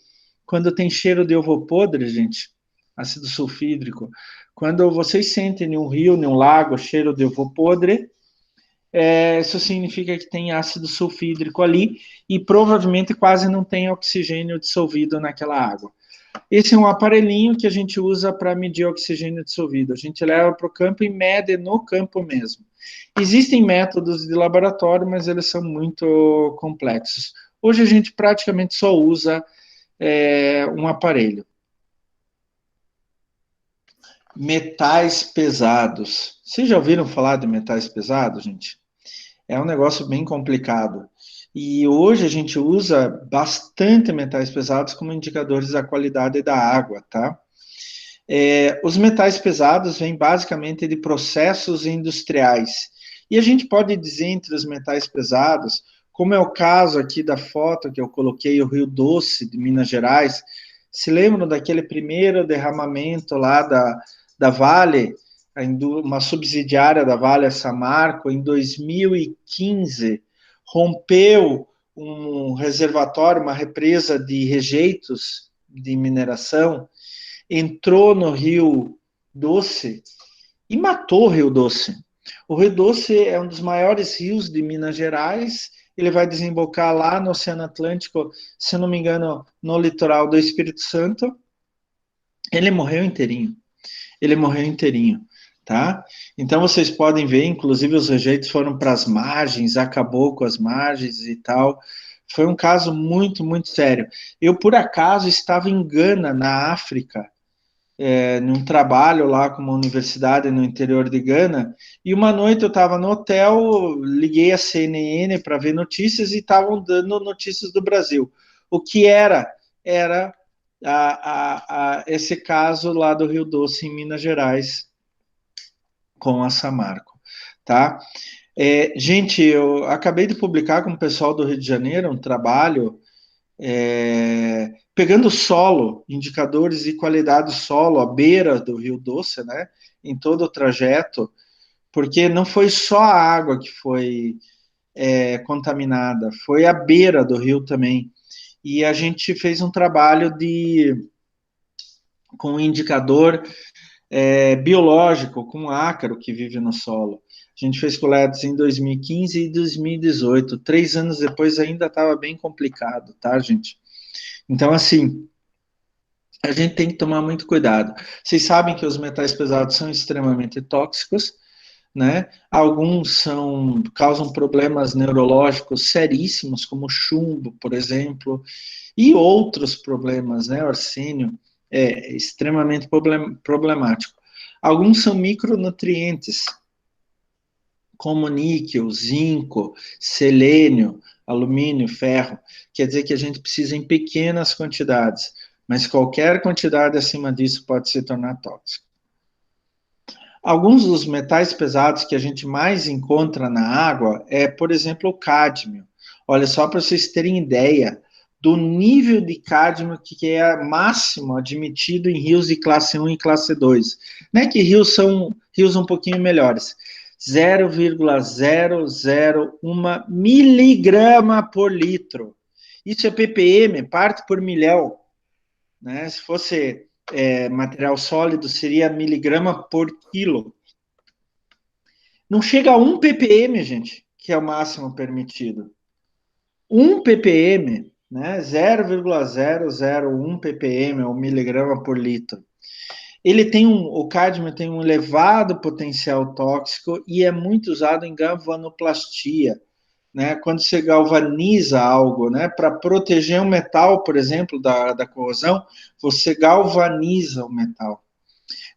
quando tem cheiro de ovo podre, gente, ácido sulfídrico. Quando vocês sentem em um rio, em um lago, cheiro de ovo podre, isso significa que tem ácido sulfídrico ali e provavelmente quase não tem oxigênio dissolvido naquela água. Esse é um aparelhinho que a gente usa para medir oxigênio dissolvido. A gente leva para o campo e mede no campo mesmo. Existem métodos de laboratório, mas eles são muito complexos. Hoje a gente praticamente só usa um aparelho. Metais pesados. Vocês já ouviram falar de metais pesados, gente? É um negócio bem complicado. E hoje a gente usa bastante metais pesados como indicadores da qualidade da água, tá? Os metais pesados vêm basicamente de processos industriais. E a gente pode dizer entre os metais pesados, como é o caso aqui da foto que eu coloquei, o Rio Doce, de Minas Gerais. Se lembram daquele primeiro derramamento lá da Vale, uma subsidiária da Vale Samarco, em 2015, rompeu um reservatório, uma represa de rejeitos de mineração, entrou no Rio Doce e matou o Rio Doce. O Rio Doce é um dos maiores rios de Minas Gerais, ele vai desembocar lá no Oceano Atlântico, se não me engano, no litoral do Espírito Santo. Ele morreu inteirinho. Ele morreu inteirinho, tá? Então vocês podem ver, inclusive os rejeitos foram para as margens, acabou com as margens e tal. Foi um caso muito, muito sério. Eu, por acaso, estava em Gana, na África, num trabalho lá com uma universidade no interior de Gana, e uma noite eu estava no hotel, liguei a CNN para ver notícias e estavam dando notícias do Brasil. O que era esse caso lá do Rio Doce, em Minas Gerais, com a Samarco, tá? Gente, eu acabei de publicar com o pessoal do Rio de Janeiro um trabalho pegando solo, indicadores de qualidade do solo à beira do Rio Doce, né, em todo o trajeto, porque não foi só a água que foi contaminada, foi a beira do rio também. E a gente fez um trabalho com um indicador biológico, com um ácaro que vive no solo. A gente fez coletas em 2015 e 2018. 3 anos depois ainda estava bem complicado, tá, gente? Então, assim, a gente tem que tomar muito cuidado. Vocês sabem que os metais pesados são extremamente tóxicos, né? Alguns causam problemas neurológicos seríssimos, como chumbo, por exemplo, e outros problemas, né? Arsênio é extremamente problemático. Alguns são micronutrientes, como níquel, zinco, selênio, alumínio, ferro. Quer dizer que a gente precisa em pequenas quantidades, mas qualquer quantidade acima disso pode se tornar tóxico. Alguns dos metais pesados que a gente mais encontra na água por exemplo, o cádmio. Olha, só para vocês terem ideia, do nível de cádmio que é máximo admitido em rios de classe 1 e classe 2. Não é que rios são rios um pouquinho melhores. 0,001 miligrama por litro. Isso é ppm, parte por milhão. Né? Se fosse material sólido, seria miligrama por quilo. Não chega a 1 ppm, gente, que é o máximo permitido. 1 ppm, né? 0,001 ppm, ou miligrama por litro. O cádmio tem um elevado potencial tóxico e é muito usado em galvanoplastia, né? Quando você galvaniza algo, né? Para proteger um metal, por exemplo, da corrosão, você galvaniza o metal.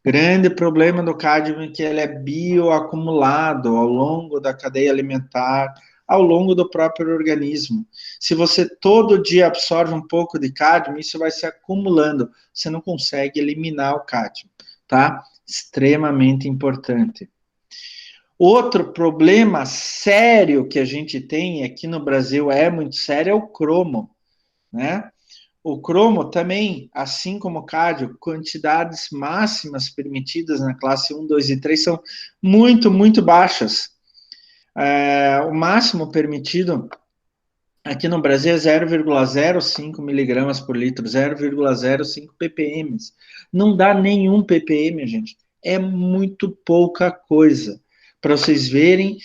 Grande problema do cádmio é que ele é bioacumulado ao longo da cadeia alimentar, ao longo do próprio organismo. Se você todo dia absorve um pouco de cádmio, isso vai se acumulando. Você não consegue eliminar o cádmio, tá? Extremamente importante. Outro problema sério que a gente tem aqui no Brasil, é muito sério, é o cromo, né? O cromo também, assim como o cádmio, quantidades máximas permitidas na classe 1, 2 e 3 são muito, muito baixas. O máximo permitido aqui no Brasil é 0,05 miligramas por litro, 0,05 ppm. Não dá nenhum ppm, gente. É muito pouca coisa. Para vocês verem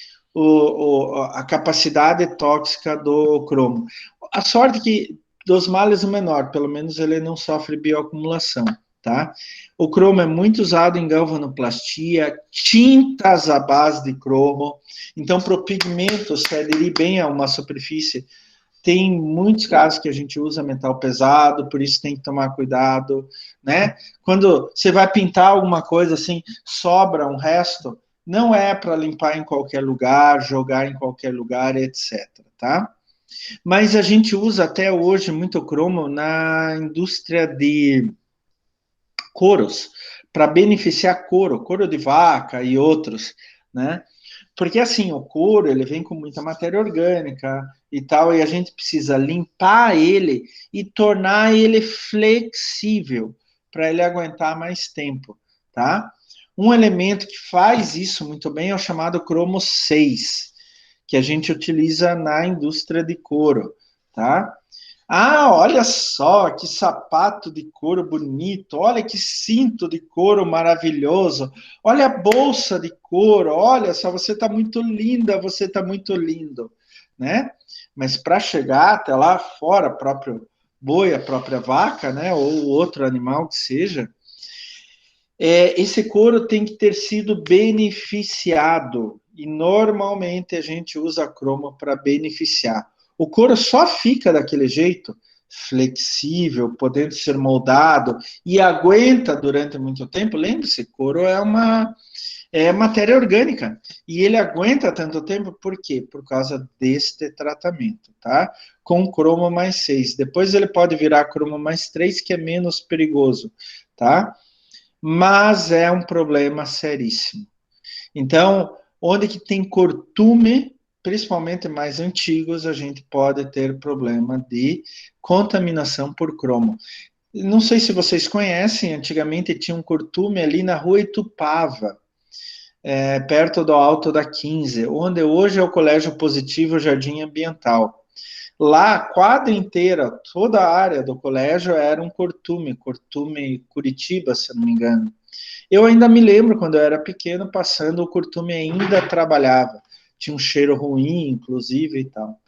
a capacidade tóxica do cromo. A sorte que dos males o menor, pelo menos ele não sofre bioacumulação, tá? O cromo é muito usado em galvanoplastia, tintas à base de cromo. Então, para o pigmento se aderir bem a uma superfície, tem muitos casos que a gente usa metal pesado, por isso tem que tomar cuidado, né? Quando você vai pintar alguma coisa assim, sobra um resto, não é para limpar em qualquer lugar, jogar em qualquer lugar, etc, tá? Mas a gente usa até hoje muito cromo na indústria de couros, para beneficiar couro de vaca e outros, né? Porque assim, o couro, ele vem com muita matéria orgânica e tal, e a gente precisa limpar ele e tornar ele flexível, para ele aguentar mais tempo, tá? Um elemento que faz isso muito bem é o chamado cromo 6, que a gente utiliza na indústria de couro, tá? Ah, olha só que sapato de couro bonito, olha que cinto de couro maravilhoso, olha a bolsa de couro, olha só, você está muito linda, você está muito lindo, né? Mas para chegar até lá fora, próprio boi, a própria vaca, né, ou outro animal que seja, esse couro tem que ter sido beneficiado, e normalmente a gente usa cromo para beneficiar. O couro só fica daquele jeito, flexível, podendo ser moldado, e aguenta durante muito tempo. Lembre-se, couro é matéria orgânica, e ele aguenta tanto tempo, por quê? Por causa deste tratamento, tá? Com cromo mais 6. Depois ele pode virar cromo mais 3, que é menos perigoso, tá? Mas é um problema seríssimo. Então, onde que tem cortume, principalmente mais antigos, a gente pode ter problema de contaminação por cromo. Não sei se vocês conhecem, antigamente tinha um cortume ali na rua Itupava, perto do Alto da 15, onde hoje é o Colégio Positivo Jardim Ambiental. Lá, a quadra inteira, toda a área do colégio era um cortume Curitiba, se não me engano. Eu ainda me lembro, quando eu era pequeno, passando, o curtume ainda trabalhava. Tinha um cheiro ruim, inclusive, e tal,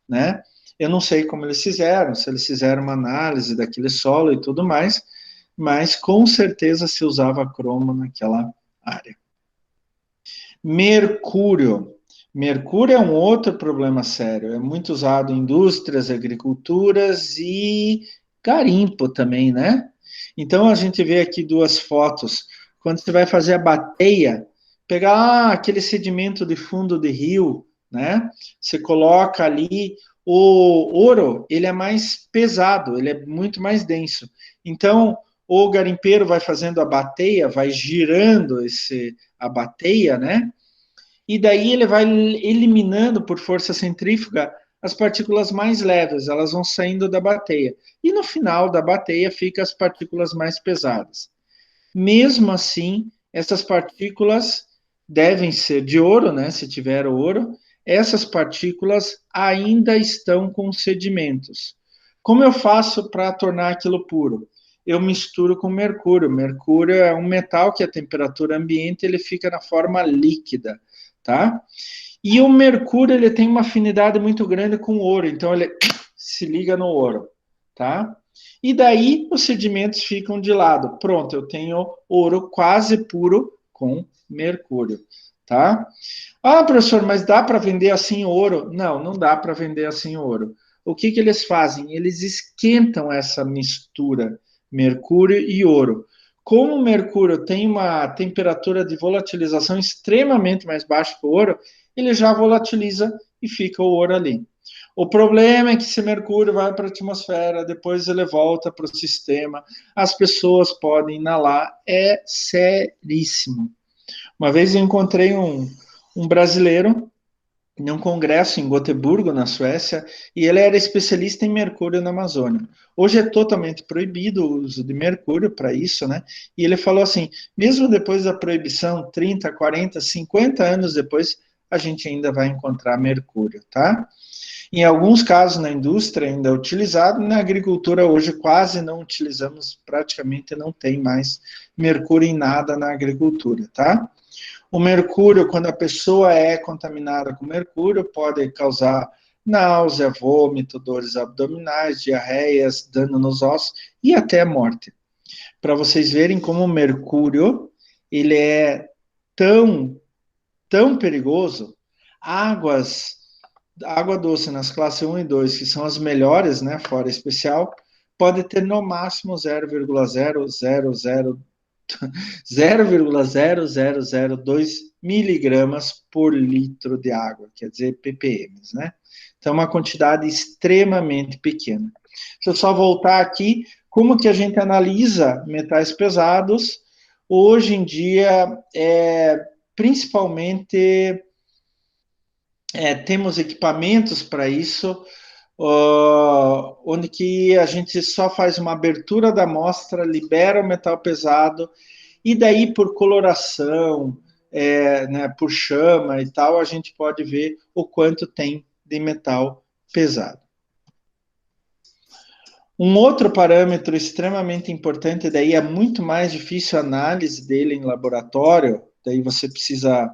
né? Eu não sei como eles fizeram, se eles fizeram uma análise daquele solo e tudo mais, mas com certeza se usava cromo naquela área. Mercúrio. Mercúrio é um outro problema sério. É muito usado em indústrias, agriculturas e garimpo também, né? Então a gente vê aqui duas fotos. Quando você vai fazer a bateia, pegar aquele sedimento de fundo de rio, né? Você coloca ali o ouro, ele é mais pesado, ele é muito mais denso. Então o garimpeiro vai fazendo a bateia, vai girando a bateia, né? E daí ele vai eliminando por força centrífuga as partículas mais leves, elas vão saindo da bateia. E no final da bateia ficam as partículas mais pesadas. Mesmo assim, essas partículas devem ser de ouro, né? Se tiver ouro, essas partículas ainda estão com sedimentos. Como eu faço para tornar aquilo puro? Eu misturo com mercúrio. Mercúrio é um metal que a temperatura ambiente ele fica na forma líquida, tá? E o mercúrio ele tem uma afinidade muito grande com o ouro, então ele se liga no ouro, tá? E daí os sedimentos ficam de lado. Pronto, eu tenho ouro quase puro com mercúrio, tá? Ah, professor, mas dá para vender assim ouro? Não, não dá para vender assim ouro. O que que eles fazem? Eles esquentam essa mistura mercúrio e ouro. Como o mercúrio tem uma temperatura de volatilização extremamente mais baixa que o ouro, ele já volatiliza e fica o ouro ali. O problema é que esse mercúrio vai para a atmosfera, depois ele volta para o sistema, as pessoas podem inalar, é seríssimo. Uma vez eu encontrei um brasileiro num congresso em Gotemburgo, na Suécia, e ele era especialista em mercúrio na Amazônia. Hoje é totalmente proibido o uso de mercúrio para isso, né? E ele falou assim, mesmo depois da proibição, 30, 40, 50 anos depois, a gente ainda vai encontrar mercúrio, tá? Em alguns casos na indústria ainda é utilizado, na agricultura hoje quase não utilizamos, praticamente não tem mais mercúrio em nada na agricultura, tá? O mercúrio, quando a pessoa é contaminada com mercúrio, pode causar náusea, vômito, dores abdominais, diarreias, dano nos ossos e até morte. Para vocês verem como o mercúrio, ele é tão, tão perigoso, água doce nas classes 1 e 2, que são as melhores, né, fora especial, pode ter no máximo 0,0002 miligramas por litro de água, quer dizer, ppm, né? Então, uma quantidade extremamente pequena. Se eu só voltar aqui, como que a gente analisa metais pesados? Hoje em dia, principalmente, temos equipamentos para isso, onde que a gente só faz uma abertura da amostra, libera o metal pesado, e daí por coloração, né, por chama e tal, a gente pode ver o quanto tem de metal pesado. Um outro parâmetro extremamente importante, daí é muito mais difícil a análise dele em laboratório, daí você precisa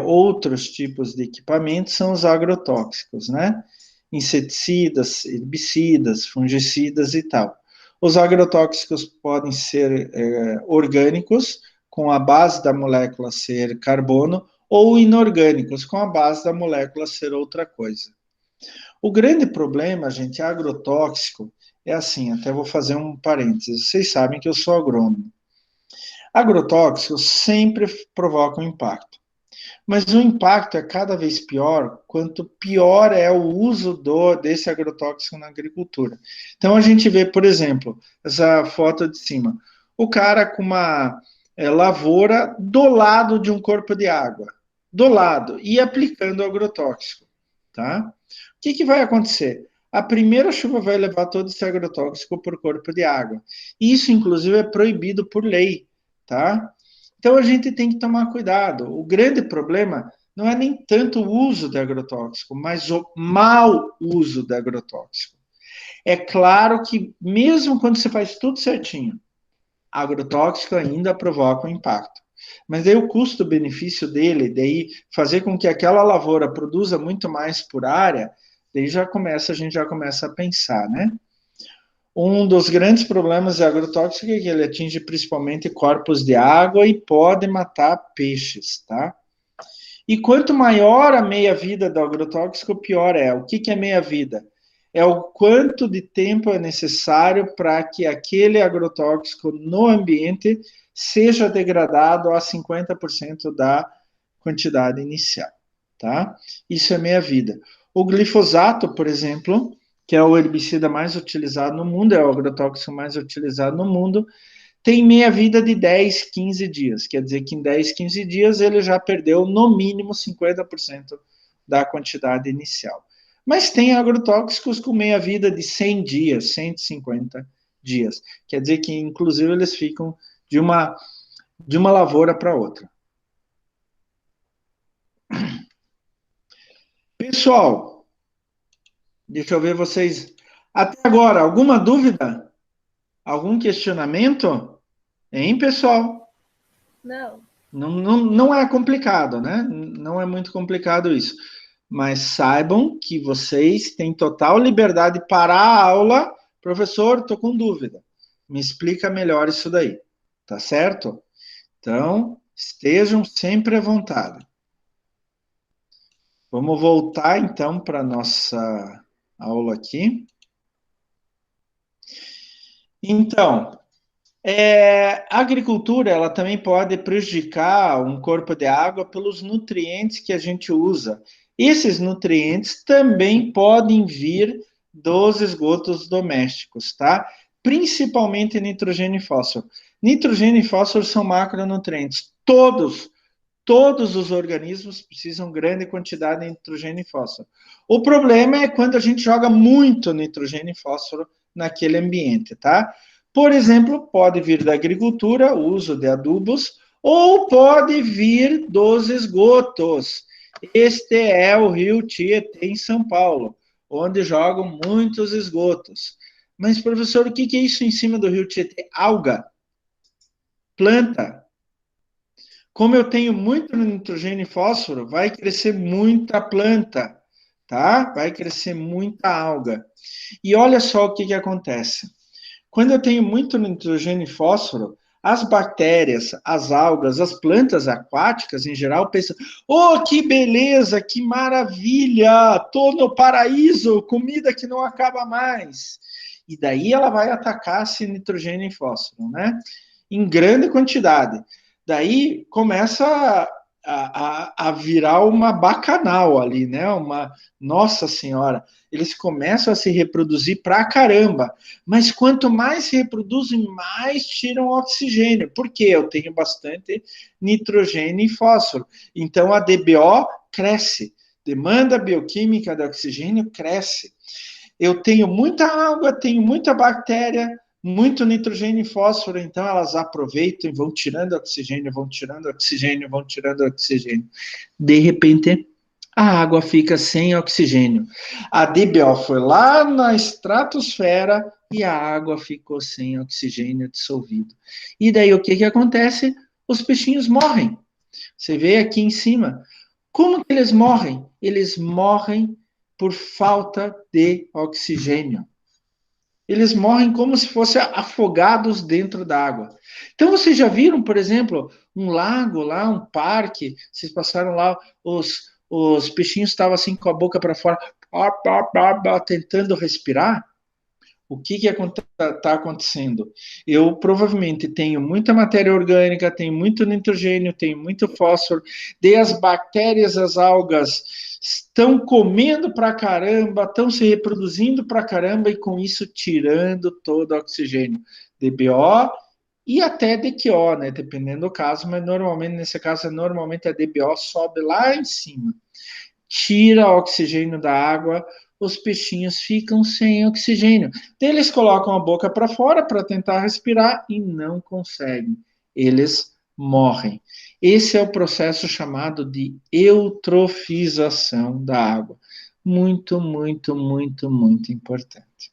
outros tipos de equipamentos, são os agrotóxicos, né? Inseticidas, herbicidas, fungicidas e tal. Os agrotóxicos podem ser orgânicos, com a base da molécula ser carbono, ou inorgânicos, com a base da molécula ser outra coisa. O grande problema, gente, agrotóxico, é assim, até vou fazer um parênteses, vocês sabem que eu sou agrônomo. Agrotóxicos sempre provocam impacto. Mas o impacto é cada vez pior quanto pior é o uso desse agrotóxico na agricultura. Então a gente vê, por exemplo, essa foto de cima, o cara com uma lavoura do lado de um corpo de água, do lado, e aplicando agrotóxico, tá? O que vai acontecer? A primeira chuva vai levar todo esse agrotóxico por corpo de água. Isso, inclusive, é proibido por lei, tá? Então a gente tem que tomar cuidado. O grande problema não é nem tanto o uso de agrotóxico, mas o mau uso de agrotóxico. É claro que mesmo quando você faz tudo certinho, agrotóxico ainda provoca um impacto. Mas daí o custo-benefício dele, daí fazer com que aquela lavoura produza muito mais por área, daí a gente já começa a pensar, né? Um dos grandes problemas do agrotóxico é que ele atinge principalmente corpos de água e pode matar peixes, tá? E quanto maior a meia-vida do agrotóxico, pior é. O que é meia-vida? É o quanto de tempo é necessário para que aquele agrotóxico no ambiente seja degradado a 50% da quantidade inicial, tá? Isso é meia-vida. O glifosato, por exemplo, que é o herbicida mais utilizado no mundo, é o agrotóxico mais utilizado no mundo, tem meia-vida de 10, 15 dias. Quer dizer que em 10, 15 dias ele já perdeu no mínimo 50% da quantidade inicial. Mas tem agrotóxicos com meia-vida de 100 dias, 150 dias. Quer dizer que, inclusive, eles ficam de uma lavoura para outra. Pessoal, deixa eu ver vocês. Até agora, alguma dúvida? Algum questionamento? Hein, pessoal? Não. Não é complicado, né? Não é muito complicado isso. Mas saibam que vocês têm total liberdade para a aula. Professor, estou com dúvida. Me explica melhor isso daí. Tá certo? Então, estejam sempre à vontade. Vamos voltar então para a nossa aula aqui. Então, a agricultura ela também pode prejudicar um corpo de água pelos nutrientes que a gente usa. Esses nutrientes também podem vir dos esgotos domésticos, tá? Principalmente nitrogênio e fósforo. Nitrogênio e fósforo são macronutrientes. Todos os organismos precisam grande quantidade de nitrogênio e fósforo. O problema é quando a gente joga muito nitrogênio e fósforo naquele ambiente, tá? Por exemplo, pode vir da agricultura, o uso de adubos, ou pode vir dos esgotos. Este é o rio Tietê, em São Paulo, onde jogam muitos esgotos. Mas, professor, o que é isso em cima do rio Tietê? Alga, planta. Como eu tenho muito nitrogênio e fósforo, vai crescer muita planta, tá? Vai crescer muita alga. E olha só o que acontece. Quando eu tenho muito nitrogênio e fósforo, as bactérias, as algas, as plantas aquáticas em geral pensam: oh, que beleza, que maravilha, tô no paraíso, comida que não acaba mais. E daí ela vai atacar esse nitrogênio e fósforo, né? Em grande quantidade. Daí começa a virar uma bacanal ali, né? Nossa Senhora, eles começam a se reproduzir pra caramba. Mas quanto mais se reproduzem, mais tiram oxigênio. Por quê? Eu tenho bastante nitrogênio e fósforo. Então a DBO cresce. Demanda bioquímica de oxigênio cresce. Eu tenho muita água, tenho muita bactéria, muito nitrogênio e fósforo, então elas aproveitam e vão tirando oxigênio, vão tirando oxigênio, vão tirando oxigênio. De repente, a água fica sem oxigênio. A DBO foi lá na estratosfera e a água ficou sem oxigênio dissolvido. E daí o que acontece? Os peixinhos morrem. Você vê aqui em cima. Como que eles morrem? Eles morrem por falta de oxigênio. Eles morrem como se fossem afogados dentro da água. Então, vocês já viram, por exemplo, um lago lá, um parque, vocês passaram lá, os peixinhos estavam assim com a boca para fora, tentando respirar? O que está acontecendo? Eu provavelmente tenho muita matéria orgânica, tenho muito nitrogênio, tenho muito fósforo, daí as bactérias, as algas estão comendo pra caramba, estão se reproduzindo pra caramba e com isso tirando todo o oxigênio. DBO e até DQO, né? Dependendo do caso, mas normalmente, nesse caso, normalmente a DBO sobe lá em cima. Tira o oxigênio da água, os peixinhos ficam sem oxigênio. Eles colocam a boca para fora para tentar respirar e não conseguem. Eles morrem. Esse é o processo chamado de eutrofização da água. Muito, muito, muito, muito importante.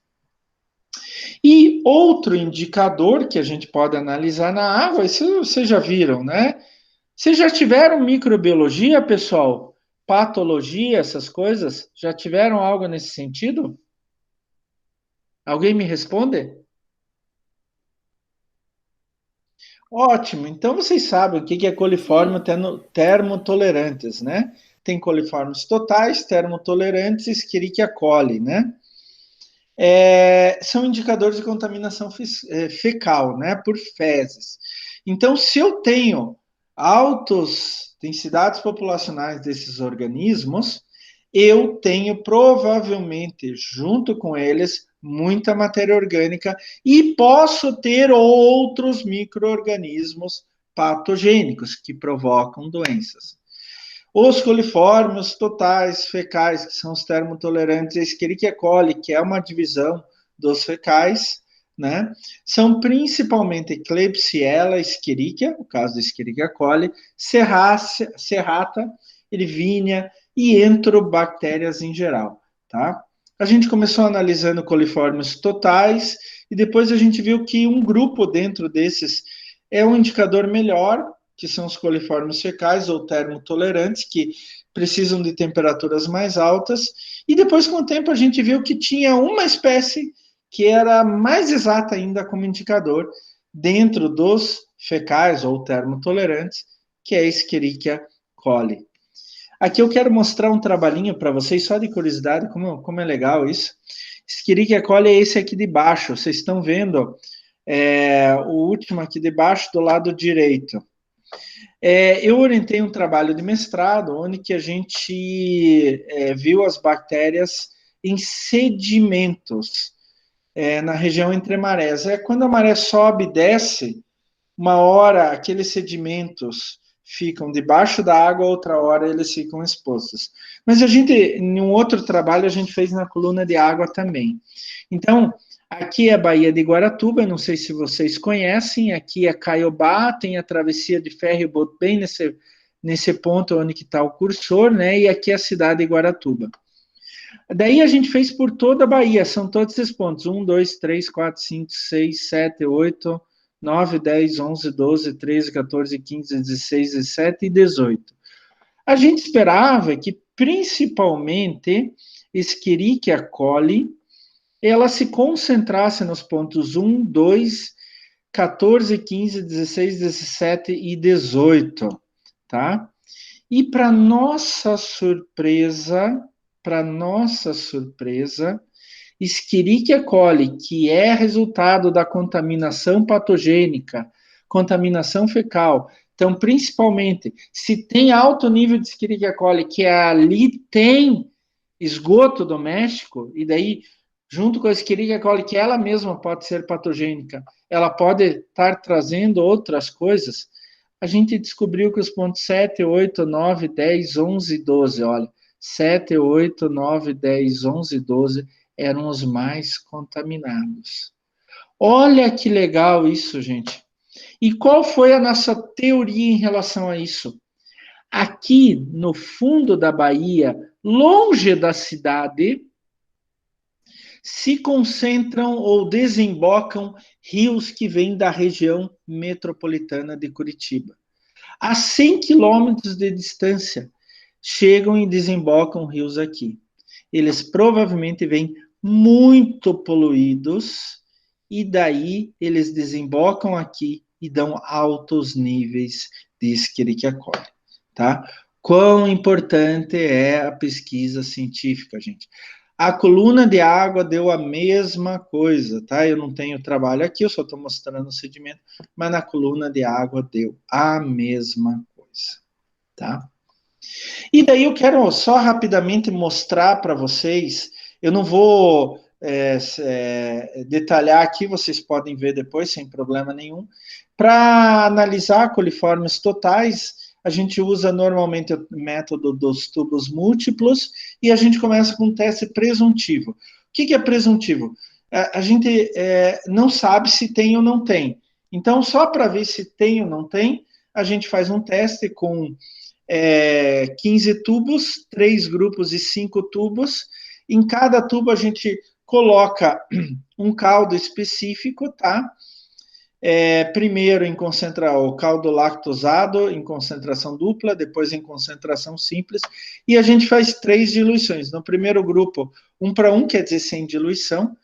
E outro indicador que a gente pode analisar na água, isso vocês já viram, né? Vocês já tiveram microbiologia, pessoal? Patologia, essas coisas? Já tiveram algo nesse sentido? Alguém me responde? Ótimo, então vocês sabem o que é coliforme termotolerantes, né? Tem coliformes totais, termotolerantes e Escherichia coli, né? São indicadores de contaminação fecal, né? Por fezes. Então, se eu tenho altas densidades populacionais desses organismos, eu tenho provavelmente, junto com eles, muita matéria orgânica e posso ter outros micro-organismos patogênicos que provocam doenças. Os coliformes totais fecais, que são os termotolerantes, e a Escherichia coli, que é uma divisão dos fecais, né? São principalmente Klebsiella escherichia, o caso da Escherichia coli, Serrata, Ervínia e enterobactérias em geral, tá? A gente começou analisando coliformes totais e depois a gente viu que um grupo dentro desses é um indicador melhor, que são os coliformes fecais ou termotolerantes, que precisam de temperaturas mais altas. E depois, com o tempo, a gente viu que tinha uma espécie que era mais exata ainda como indicador dentro dos fecais ou termotolerantes, que é a Escherichia coli. Aqui eu quero mostrar um trabalhinho para vocês, só de curiosidade, como é legal isso. Escherichia coli é esse aqui de baixo, vocês estão vendo o último aqui de baixo do lado direito. Eu orientei um trabalho de mestrado, onde que a gente viu as bactérias em sedimentos na região entre marés. Quando a maré sobe e desce, uma hora aqueles sedimentos ficam debaixo da água, outra hora eles ficam expostos. Mas a gente, em um outro trabalho, a gente fez na coluna de água também. Então, aqui é a Baía de Guaratuba, não sei se vocês conhecem, aqui é Caiobá, tem a travessia de ferry boat bem nesse ponto onde está o cursor, né? E aqui é a cidade de Guaratuba. Daí a gente fez por toda a Bahia, são todos esses pontos, 1, 2, 3, 4, 5, 6, 7, 8, 9, 10, 11, 12, 13, 14, 15, 16, 17 e 18. A gente esperava que, principalmente, Escherichia coli, ela se concentrasse nos pontos 1, 2, 14, 15, 16, 17 e 18, tá? E para nossa surpresa, Escherichia coli, que é resultado da contaminação patogênica, contaminação fecal, então, principalmente, se tem alto nível de Escherichia coli, que ali tem esgoto doméstico, e daí, junto com a Escherichia coli, que ela mesma pode ser patogênica, ela pode estar trazendo outras coisas, a gente descobriu que os pontos 7, 8, 9, 10, 11 e 12, olha, 7, 8, 9, 10, 11 e 12 eram os mais contaminados. Olha que legal isso, gente. E qual foi a nossa teoria em relação a isso? Aqui no fundo da Bahia, longe da cidade, se concentram ou desembocam rios que vêm da região metropolitana de Curitiba. A 100 quilômetros de distância, chegam e desembocam rios aqui. Eles provavelmente vêm muito poluídos e daí eles desembocam aqui e dão altos níveis de Escherichia coli, tá? Quão importante é a pesquisa científica, gente. A coluna de água deu a mesma coisa, tá? Eu não tenho trabalho aqui, eu só estou mostrando o sedimento, mas na coluna de água deu a mesma coisa, tá? E daí eu quero só rapidamente mostrar para vocês, eu não vou detalhar aqui, vocês podem ver depois, sem problema nenhum. Para analisar coliformes totais, a gente usa normalmente o método dos tubos múltiplos e a gente começa com um teste presuntivo. O que é presuntivo? A gente não sabe se tem ou não tem. Então, só para ver se tem ou não tem, a gente faz um teste com 15 tubos, 3 grupos e 5 tubos. Em cada tubo a gente coloca um caldo específico, tá? Primeiro em o caldo lactosado em concentração dupla, depois em concentração simples, e a gente faz 3 diluições. No primeiro grupo, 1:1, quer dizer, sem diluição.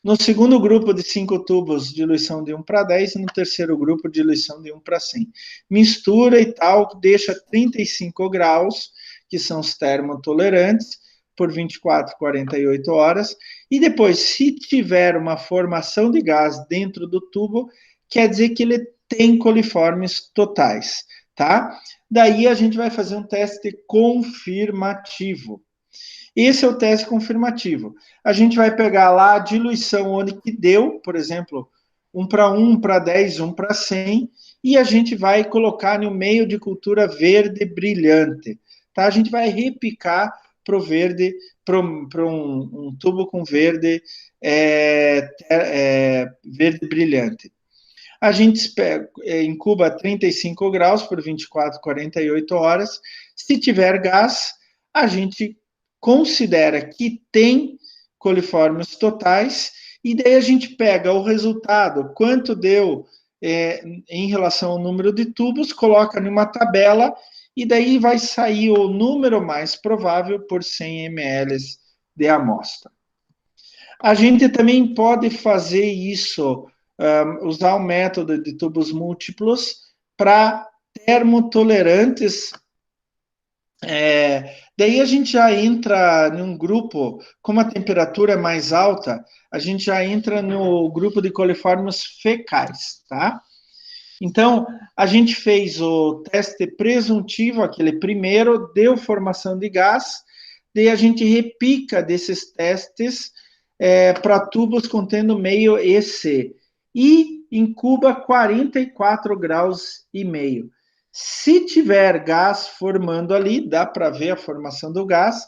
No segundo grupo de 5 tubos, diluição de 1:10, e no terceiro grupo, diluição de 1:100. Mistura e tal, deixa 35 graus, que são os termotolerantes, por 24, 48 horas, e depois, se tiver uma formação de gás dentro do tubo, quer dizer que ele tem coliformes totais, tá? Daí a gente vai fazer um teste confirmativo. Esse é o teste confirmativo. A gente vai pegar lá a diluição onde que deu, por exemplo, 1:1, 1:10, 1:100, e a gente vai colocar no meio de cultura verde brilhante. tá? A gente vai repicar para o verde, para um tubo com verde, verde brilhante. A gente incuba 35 graus por 24, 48 horas. Se tiver gás, a gente considera que tem coliformes totais, e daí a gente pega o resultado, quanto deu em relação ao número de tubos, coloca numa tabela, e daí vai sair o número mais provável por 100 ml de amostra. A gente também pode fazer isso, usar o método de tubos múltiplos para termotolerantes. Daí a gente já entra num grupo, como a temperatura é mais alta, a gente já entra no grupo de coliformes fecais, tá? Então, a gente fez o teste presuntivo, aquele primeiro, deu formação de gás, daí a gente repica desses testes para tubos contendo meio EC e incuba 44 graus e meio. Se tiver gás formando ali, dá para ver a formação do gás,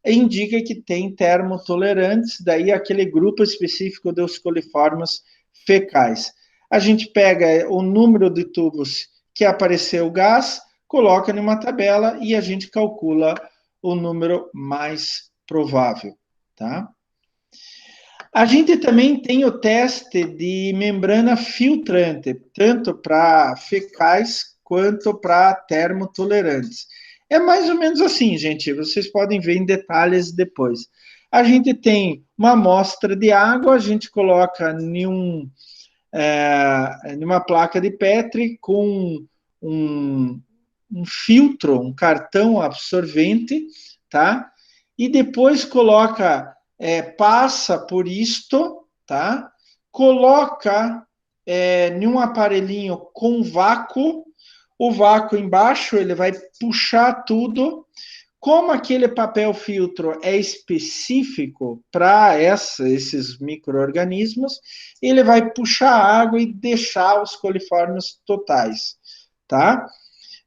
indica que tem termotolerantes, daí aquele grupo específico dos coliformes fecais. A gente pega o número de tubos que apareceu o gás, coloca numa tabela e a gente calcula o número mais provável, tá? A gente também tem o teste de membrana filtrante, tanto para fecais quanto para termotolerantes. É mais ou menos assim, gente, vocês podem ver em detalhes depois. A gente tem uma amostra de água, a gente coloca numa placa de Petri com um filtro, um cartão absorvente, tá? E depois coloca, passa por isto, tá? Coloca em um aparelhinho com vácuo, o vácuo embaixo, ele vai puxar tudo. Como aquele papel filtro é específico para esses micro-organismos, ele vai puxar a água e deixar os coliformes totais, tá?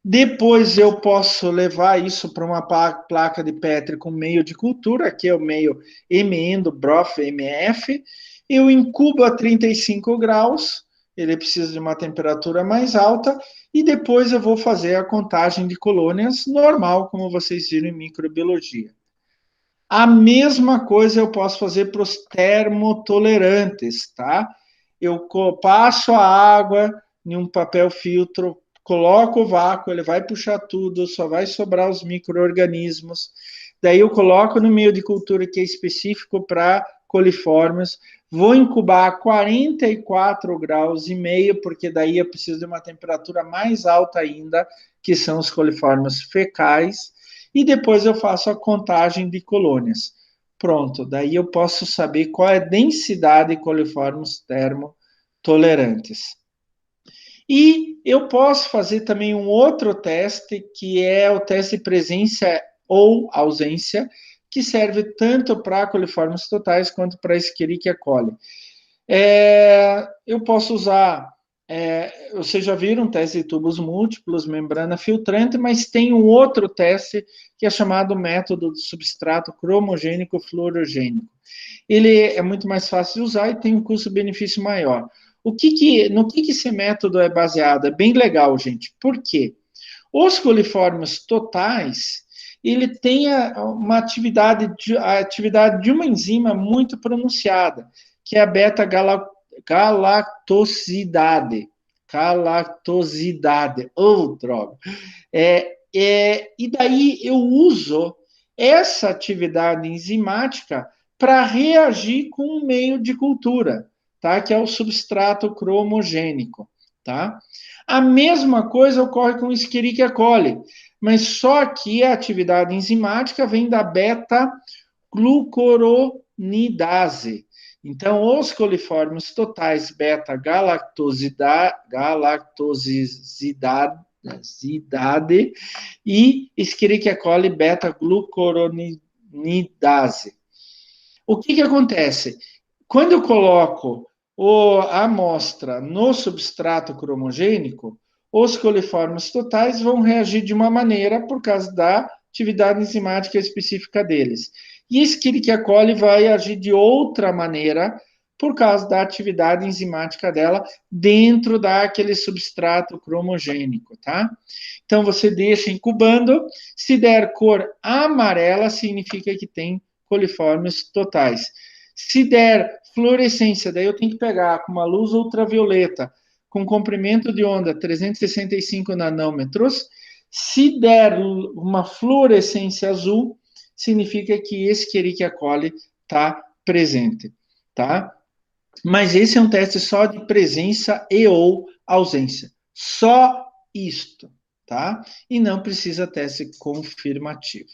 Depois eu posso levar isso para uma placa de Petri com meio de cultura, que é o meio M-endo, broth, MF. Eu incubo a 35 graus, ele precisa de uma temperatura mais alta, e depois eu vou fazer a contagem de colônias normal, como vocês viram em microbiologia. A mesma coisa eu posso fazer para os termotolerantes, tá? Eu passo a água em um papel filtro, coloco o vácuo, ele vai puxar tudo, só vai sobrar os micro-organismos. Daí eu coloco no meio de cultura que é específico para coliformes, vou incubar a 44 graus e meio, porque daí eu preciso de uma temperatura mais alta ainda, que são os coliformes fecais, e depois eu faço a contagem de colônias. Pronto, daí eu posso saber qual é a densidade de coliformes termotolerantes. E eu posso fazer também um outro teste, que é o teste de presença ou ausência, que serve tanto para coliformes totais quanto para Escherichia coli. Eu posso usar, vocês já viram teste de tubos múltiplos, membrana filtrante, mas tem um outro teste que é chamado método de substrato cromogênico fluorogênico. Ele é muito mais fácil de usar e tem um custo-benefício maior. No que esse método é baseado? É bem legal, gente. Por quê? Os coliformes totais, ele tem uma atividade de uma enzima muito pronunciada, que é a beta-galactosidase. Galactosidase. Droga. E daí eu uso essa atividade enzimática para reagir com o meio de cultura, tá? Que é o substrato cromogênico, tá? A mesma coisa ocorre com Escherichia coli, mas só que a atividade enzimática vem da beta-glucuronidase. Então, os coliformes totais beta-galactosidase e Escherichia coli beta-glucuronidase. O que acontece? Quando eu coloco a amostra no substrato cromogênico, os coliformes totais vão reagir de uma maneira por causa da atividade enzimática específica deles. E a Escherichia coli vai agir de outra maneira por causa da atividade enzimática dela dentro daquele substrato cromogênico, tá? Então, você deixa incubando, se der cor amarela, significa que tem coliformes totais. Se der fluorescência, daí eu tenho que pegar com uma luz ultravioleta, com comprimento de onda 365 nanômetros. Se der uma fluorescência azul, significa que Escherichia coli está presente, tá? Mas esse é um teste só de presença e ou ausência. Só isto, tá? E não precisa teste confirmativo.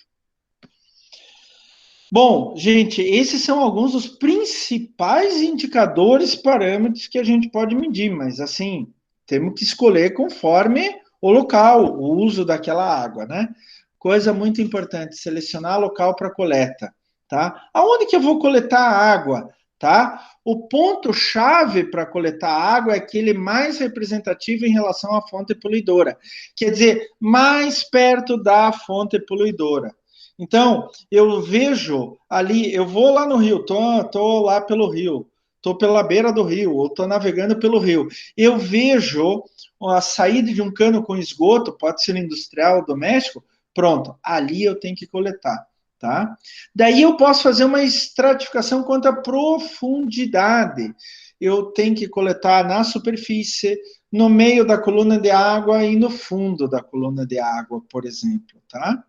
Bom, gente, esses são alguns dos principais indicadores, parâmetros que a gente pode medir, mas assim, temos que escolher conforme o local, o uso daquela água, né? Coisa muito importante, selecionar local para coleta, tá? Aonde que eu vou coletar a água, tá? O ponto-chave para coletar água é aquele mais representativo em relação à fonte poluidora, quer dizer, mais perto da fonte poluidora. Então, eu vejo ali, eu vou lá no rio, tô lá pelo rio, tô pela beira do rio, ou tô navegando pelo rio. Eu vejo a saída de um cano com esgoto, pode ser industrial ou doméstico, pronto, ali eu tenho que coletar, tá? Daí eu posso fazer uma estratificação quanto à profundidade. Eu tenho que coletar na superfície, no meio da coluna de água e no fundo da coluna de água, por exemplo, tá?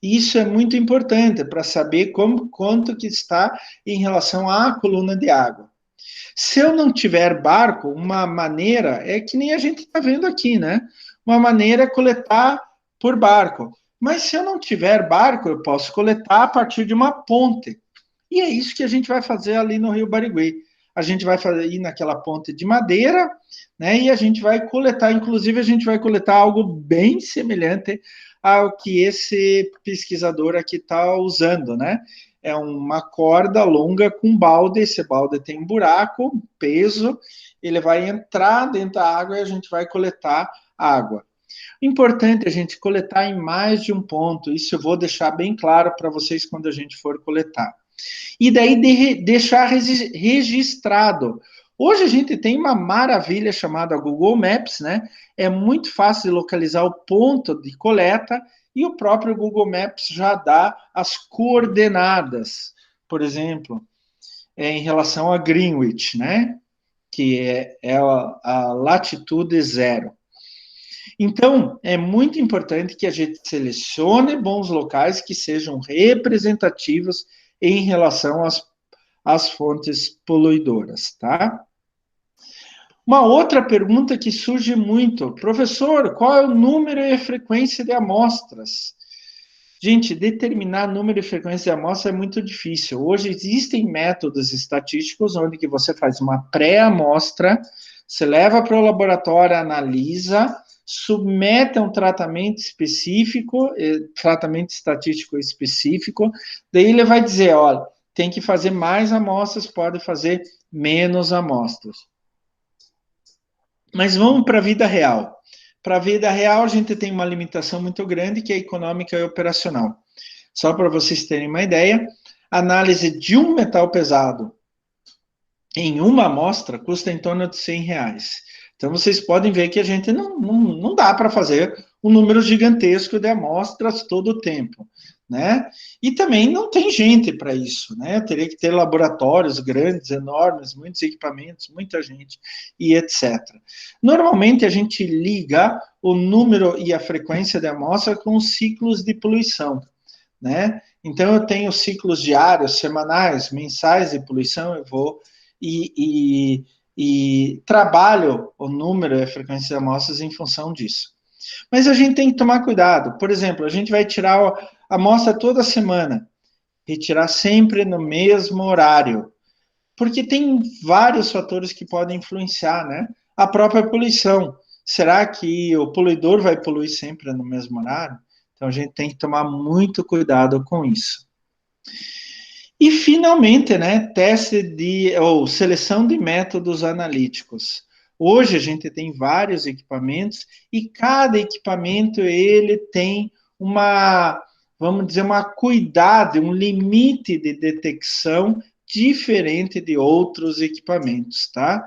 Isso é muito importante para saber quanto que está em relação à coluna de água. Se eu não tiver barco, uma maneira é que nem a gente está vendo aqui, né? Uma maneira é coletar por barco. Mas se eu não tiver barco, eu posso coletar a partir de uma ponte. E é isso que a gente vai fazer ali no Rio Barigui. A gente vai fazer ir naquela ponte de madeira, né? E a gente vai coletar, inclusive a gente vai coletar algo bem semelhante ao que esse pesquisador aqui está usando, né? É uma corda longa com balde, esse balde tem um buraco, peso, ele vai entrar dentro da água e a gente vai coletar água. Importante a gente coletar em mais de um ponto, isso eu vou deixar bem claro para vocês quando a gente for coletar. E daí deixar registrado. Hoje a gente tem uma maravilha chamada Google Maps, né? É muito fácil de localizar o ponto de coleta e o próprio Google Maps já dá as coordenadas, por exemplo, em relação a Greenwich, né? Que é a latitude zero. Então, é muito importante que a gente selecione bons locais que sejam representativos em relação às fontes poluidoras, tá? Uma outra pergunta que surge muito, professor, qual é o número e a frequência de amostras? Gente, determinar número e frequência de amostra é muito difícil. Hoje existem métodos estatísticos onde que você faz uma pré-amostra, você leva para o laboratório, analisa, submete a um tratamento específico, tratamento estatístico específico, daí ele vai dizer, olha, tem que fazer mais amostras, pode fazer menos amostras. Mas vamos para a vida real. Para a vida real, a gente tem uma limitação muito grande, que é econômica e operacional. Só para vocês terem uma ideia, a análise de um metal pesado em uma amostra custa em torno de R$100. Então, vocês podem ver que a gente não dá para fazer um número gigantesco de amostras todo o tempo, né? E também não tem gente para isso, né? Eu teria que ter laboratórios grandes, enormes, muitos equipamentos, muita gente e etc. Normalmente, a gente liga o número e a frequência de amostra com os ciclos de poluição, né? Então, eu tenho ciclos diários, semanais, mensais de poluição, eu vou e trabalho o número e a frequência de amostras em função disso. Mas a gente tem que tomar cuidado. Por exemplo, a gente vai tirar a amostra toda semana, retirar sempre no mesmo horário, porque tem vários fatores que podem influenciar, né? A própria poluição. Será que o poluidor vai poluir sempre no mesmo horário? Então a gente tem que tomar muito cuidado com isso. E, finalmente, né, ou seleção de métodos analíticos. Hoje a gente tem vários equipamentos e cada equipamento ele tem vamos dizer, uma acuidade, um limite de detecção diferente de outros equipamentos, tá?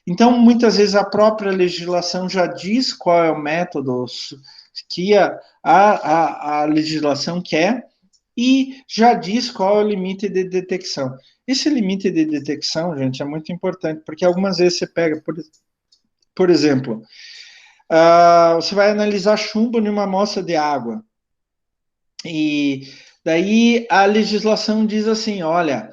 Então, muitas vezes a própria legislação já diz qual é o método que a legislação quer e já diz qual é o limite de detecção. Esse limite de detecção, gente, é muito importante, porque algumas vezes você pega, por exemplo, você vai analisar chumbo em uma amostra de água. E daí a legislação diz assim, olha,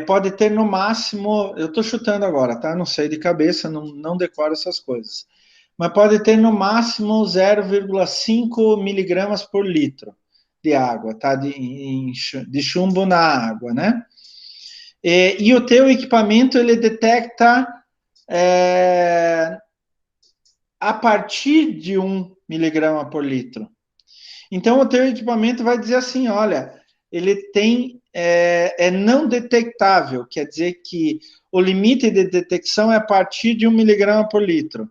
pode ter no máximo, eu estou chutando agora, tá? Não sei de cabeça, não decoro essas coisas. Mas pode ter no máximo 0,5 miligramas por litro de água, tá? De chumbo na água, né? E o teu equipamento, ele detecta a partir de 1 miligrama por litro. Então, o teu equipamento vai dizer assim, olha, ele tem, não detectável, quer dizer que o limite de detecção é a partir de 1 miligrama por litro.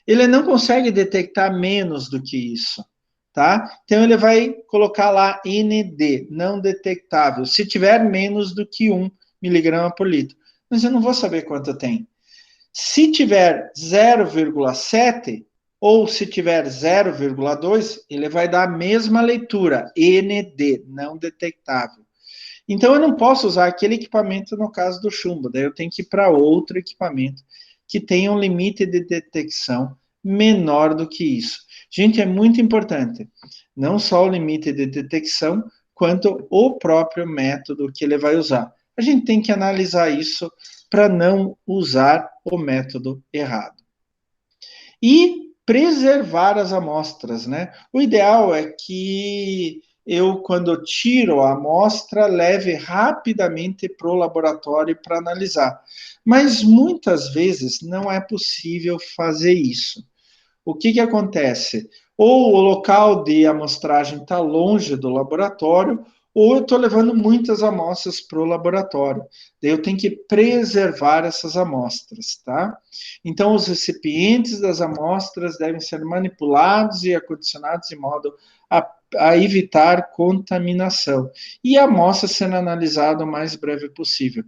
Ele não consegue detectar menos do que isso, tá? Então, ele vai colocar lá ND, não detectável, se tiver menos do que 1 miligrama por litro. Mas eu não vou saber quanto tem. Se tiver 0,7, ou se tiver 0,2, ele vai dar a mesma leitura, ND, não detectável. Então, eu não posso usar aquele equipamento no caso do chumbo, daí eu tenho que ir para outro equipamento que tenha um limite de detecção menor do que isso. Gente, é muito importante, não só o limite de detecção, quanto o próprio método que ele vai usar. A gente tem que analisar isso para não usar o método errado. E preservar as amostras, né? O ideal é que eu, quando tiro a amostra, leve rapidamente para o laboratório para analisar. Mas muitas vezes não é possível fazer isso. O que acontece? Ou o local de amostragem está longe do laboratório, ou eu estou levando muitas amostras para o laboratório. Daí eu tenho que preservar essas amostras, tá? Então, os recipientes das amostras devem ser manipulados e acondicionados de modo a evitar contaminação. E a amostra sendo analisada o mais breve possível.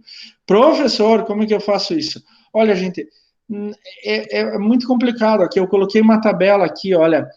Professor, como é que eu faço isso? Olha, gente, é muito complicado aqui. Eu coloquei uma tabela aqui, olha,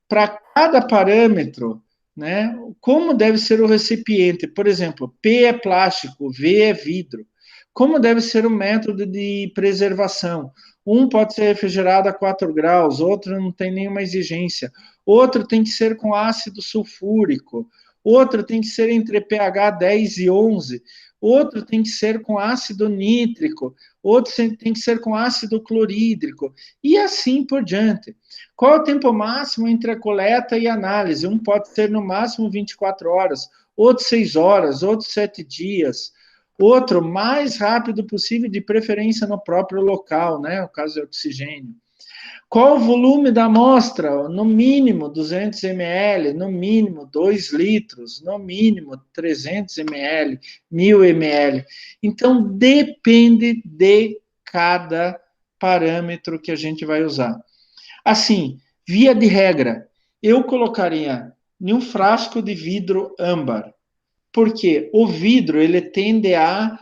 para cada parâmetro, né? Como deve ser o recipiente? Por exemplo, P é plástico, V é vidro. Como deve ser o método de preservação? Um pode ser refrigerado a 4 graus, outro não tem nenhuma exigência, outro tem que ser com ácido sulfúrico, outro tem que ser entre pH 10 e 11, outro tem que ser com ácido nítrico, outro tem que ser com ácido clorídrico, e assim por diante. Qual é o tempo máximo entre a coleta e a análise? Um pode ser no máximo 24 horas, outro 6 horas, outro 7 dias, outro mais rápido possível, de preferência no próprio local, né? O caso é oxigênio. Qual o volume da amostra? No mínimo 200 ml, no mínimo 2 litros, no mínimo 300 ml, 1000 ml. Então, depende de cada parâmetro que a gente vai usar. Assim, via de regra, eu colocaria em um frasco de vidro âmbar, porque o vidro ele tende a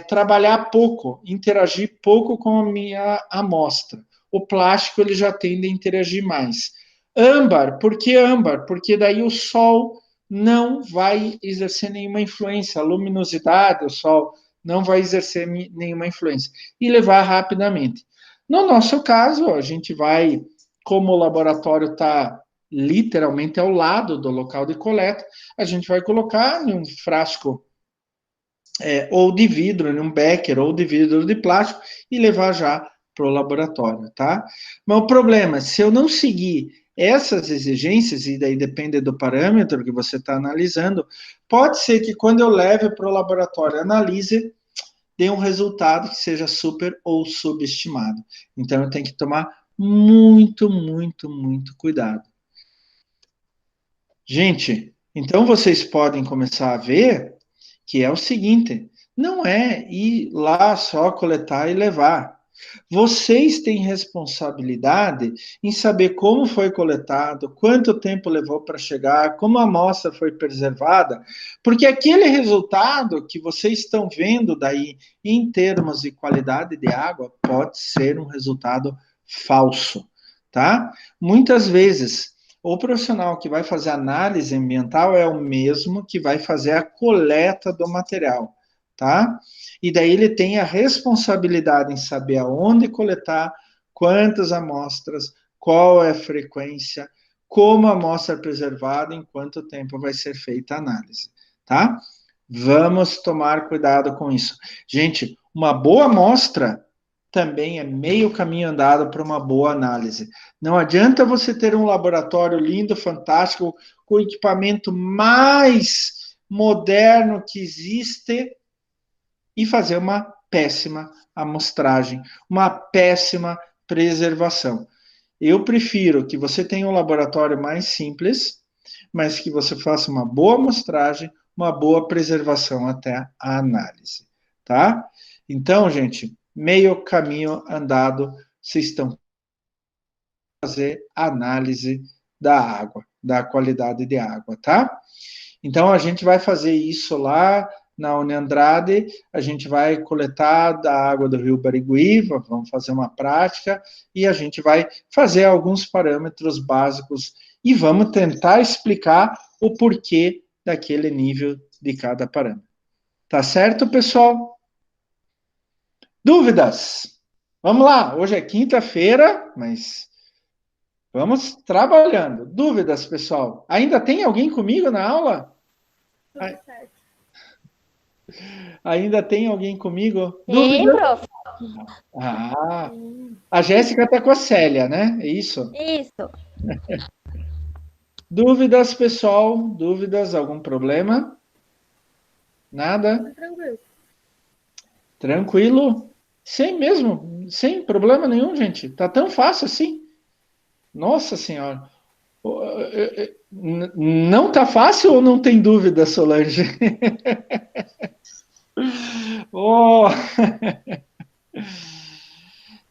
trabalhar pouco, interagir pouco com a minha amostra. O plástico ele já tende a interagir mais. Âmbar, por que âmbar? Porque daí o sol não vai exercer nenhuma influência, a luminosidade, o sol não vai exercer nenhuma influência e levar rapidamente. No nosso caso, a gente vai, como o laboratório está literalmente ao lado do local de coleta, a gente vai colocar em um frasco ou de vidro, em um becker, ou de vidro de plástico, e levar já para o laboratório, tá? Mas o problema, se eu não seguir essas exigências, e daí depende do parâmetro que você está analisando, pode ser que quando eu leve para o laboratório analise, dê um resultado que seja super ou subestimado. Então eu tenho que tomar muito, muito, muito cuidado. Gente, então vocês podem começar a ver que é o seguinte: não é ir lá só coletar e levar. Vocês têm responsabilidade em saber como foi coletado, quanto tempo levou para chegar, como a amostra foi preservada, porque aquele resultado que vocês estão vendo daí em termos de qualidade de água pode ser um resultado falso, tá? Muitas vezes o profissional que vai fazer análise ambiental é o mesmo que vai fazer a coleta do material, tá? E daí ele tem a responsabilidade em saber aonde coletar, quantas amostras, qual é a frequência, como a amostra é preservada, em quanto tempo vai ser feita a análise, tá? Vamos tomar cuidado com isso. Gente, uma boa amostra também é meio caminho andado para uma boa análise. Não adianta você ter um laboratório lindo, fantástico, com o equipamento mais moderno que existe e fazer uma péssima amostragem, uma péssima preservação. Eu prefiro que você tenha um laboratório mais simples, mas que você faça uma boa amostragem, uma boa preservação até a análise, tá? Então, gente, meio caminho andado, vocês estão fazer análise da água, da qualidade de água, tá? Então, a gente vai fazer isso lá na Uniandrade, a gente vai coletar da água do Rio Barigui, vamos fazer uma prática, e a gente vai fazer alguns parâmetros básicos e vamos tentar explicar o porquê daquele nível de cada parâmetro. Tá certo, pessoal? Dúvidas? Vamos lá, hoje é quinta-feira, mas vamos trabalhando. Dúvidas, pessoal? Ainda tem alguém comigo na aula? Tudo certo. Ainda tem alguém comigo? Sim, Dúvidas? prof. Ah, a Jéssica está com a Célia, né? É isso? Isso. Dúvidas, pessoal? Dúvidas? Algum problema? Nada? Tranquilo. Tranquilo? Sem mesmo? Sem problema nenhum, gente. Tá tão fácil assim? Nossa Senhora. Não tá fácil ou não tem dúvida, Solange? Oh.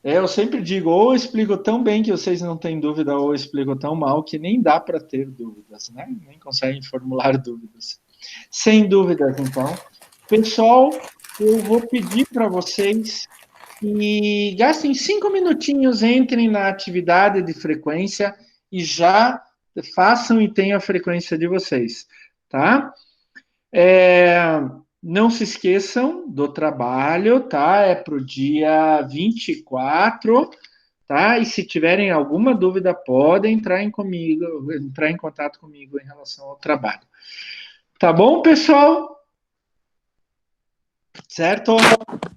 Eu sempre digo, ou eu explico tão bem que vocês não têm dúvida, ou eu explico tão mal que nem dá para ter dúvidas, né? Nem conseguem formular dúvidas. Sem dúvidas, então. Pessoal, eu vou pedir para vocês que gastem 5 minutinhos, entrem na atividade de frequência e já façam e tenham a frequência de vocês, tá? Não se esqueçam do trabalho, tá? É para o dia 24, tá? E se tiverem alguma dúvida, podem entrar em contato comigo em relação ao trabalho. Tá bom, pessoal? Certo?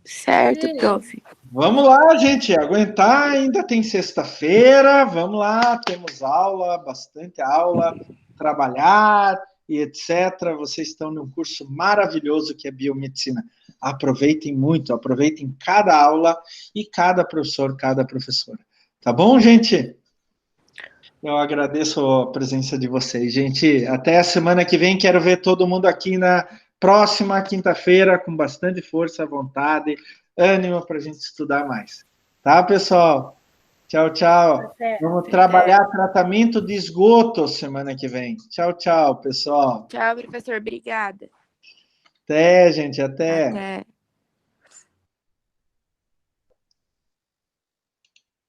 Certo, prof. Vamos lá, gente, aguentar, ainda tem sexta-feira, vamos lá, temos aula, bastante aula, trabalhar e etc. Vocês estão num curso maravilhoso que é biomedicina. Aproveitem muito, aproveitem cada aula e cada professor, cada professora. Tá bom, gente? Eu agradeço a presença de vocês, gente. Até a semana que vem, quero ver todo mundo aqui na próxima quinta-feira, com bastante força, vontade, ânimo para a gente estudar mais. Tá, pessoal? Tchau, tchau. Vamos trabalhar tratamento de esgoto semana que vem. Tchau, tchau, pessoal. Tchau, professor. Obrigada. Até, gente, até. Até.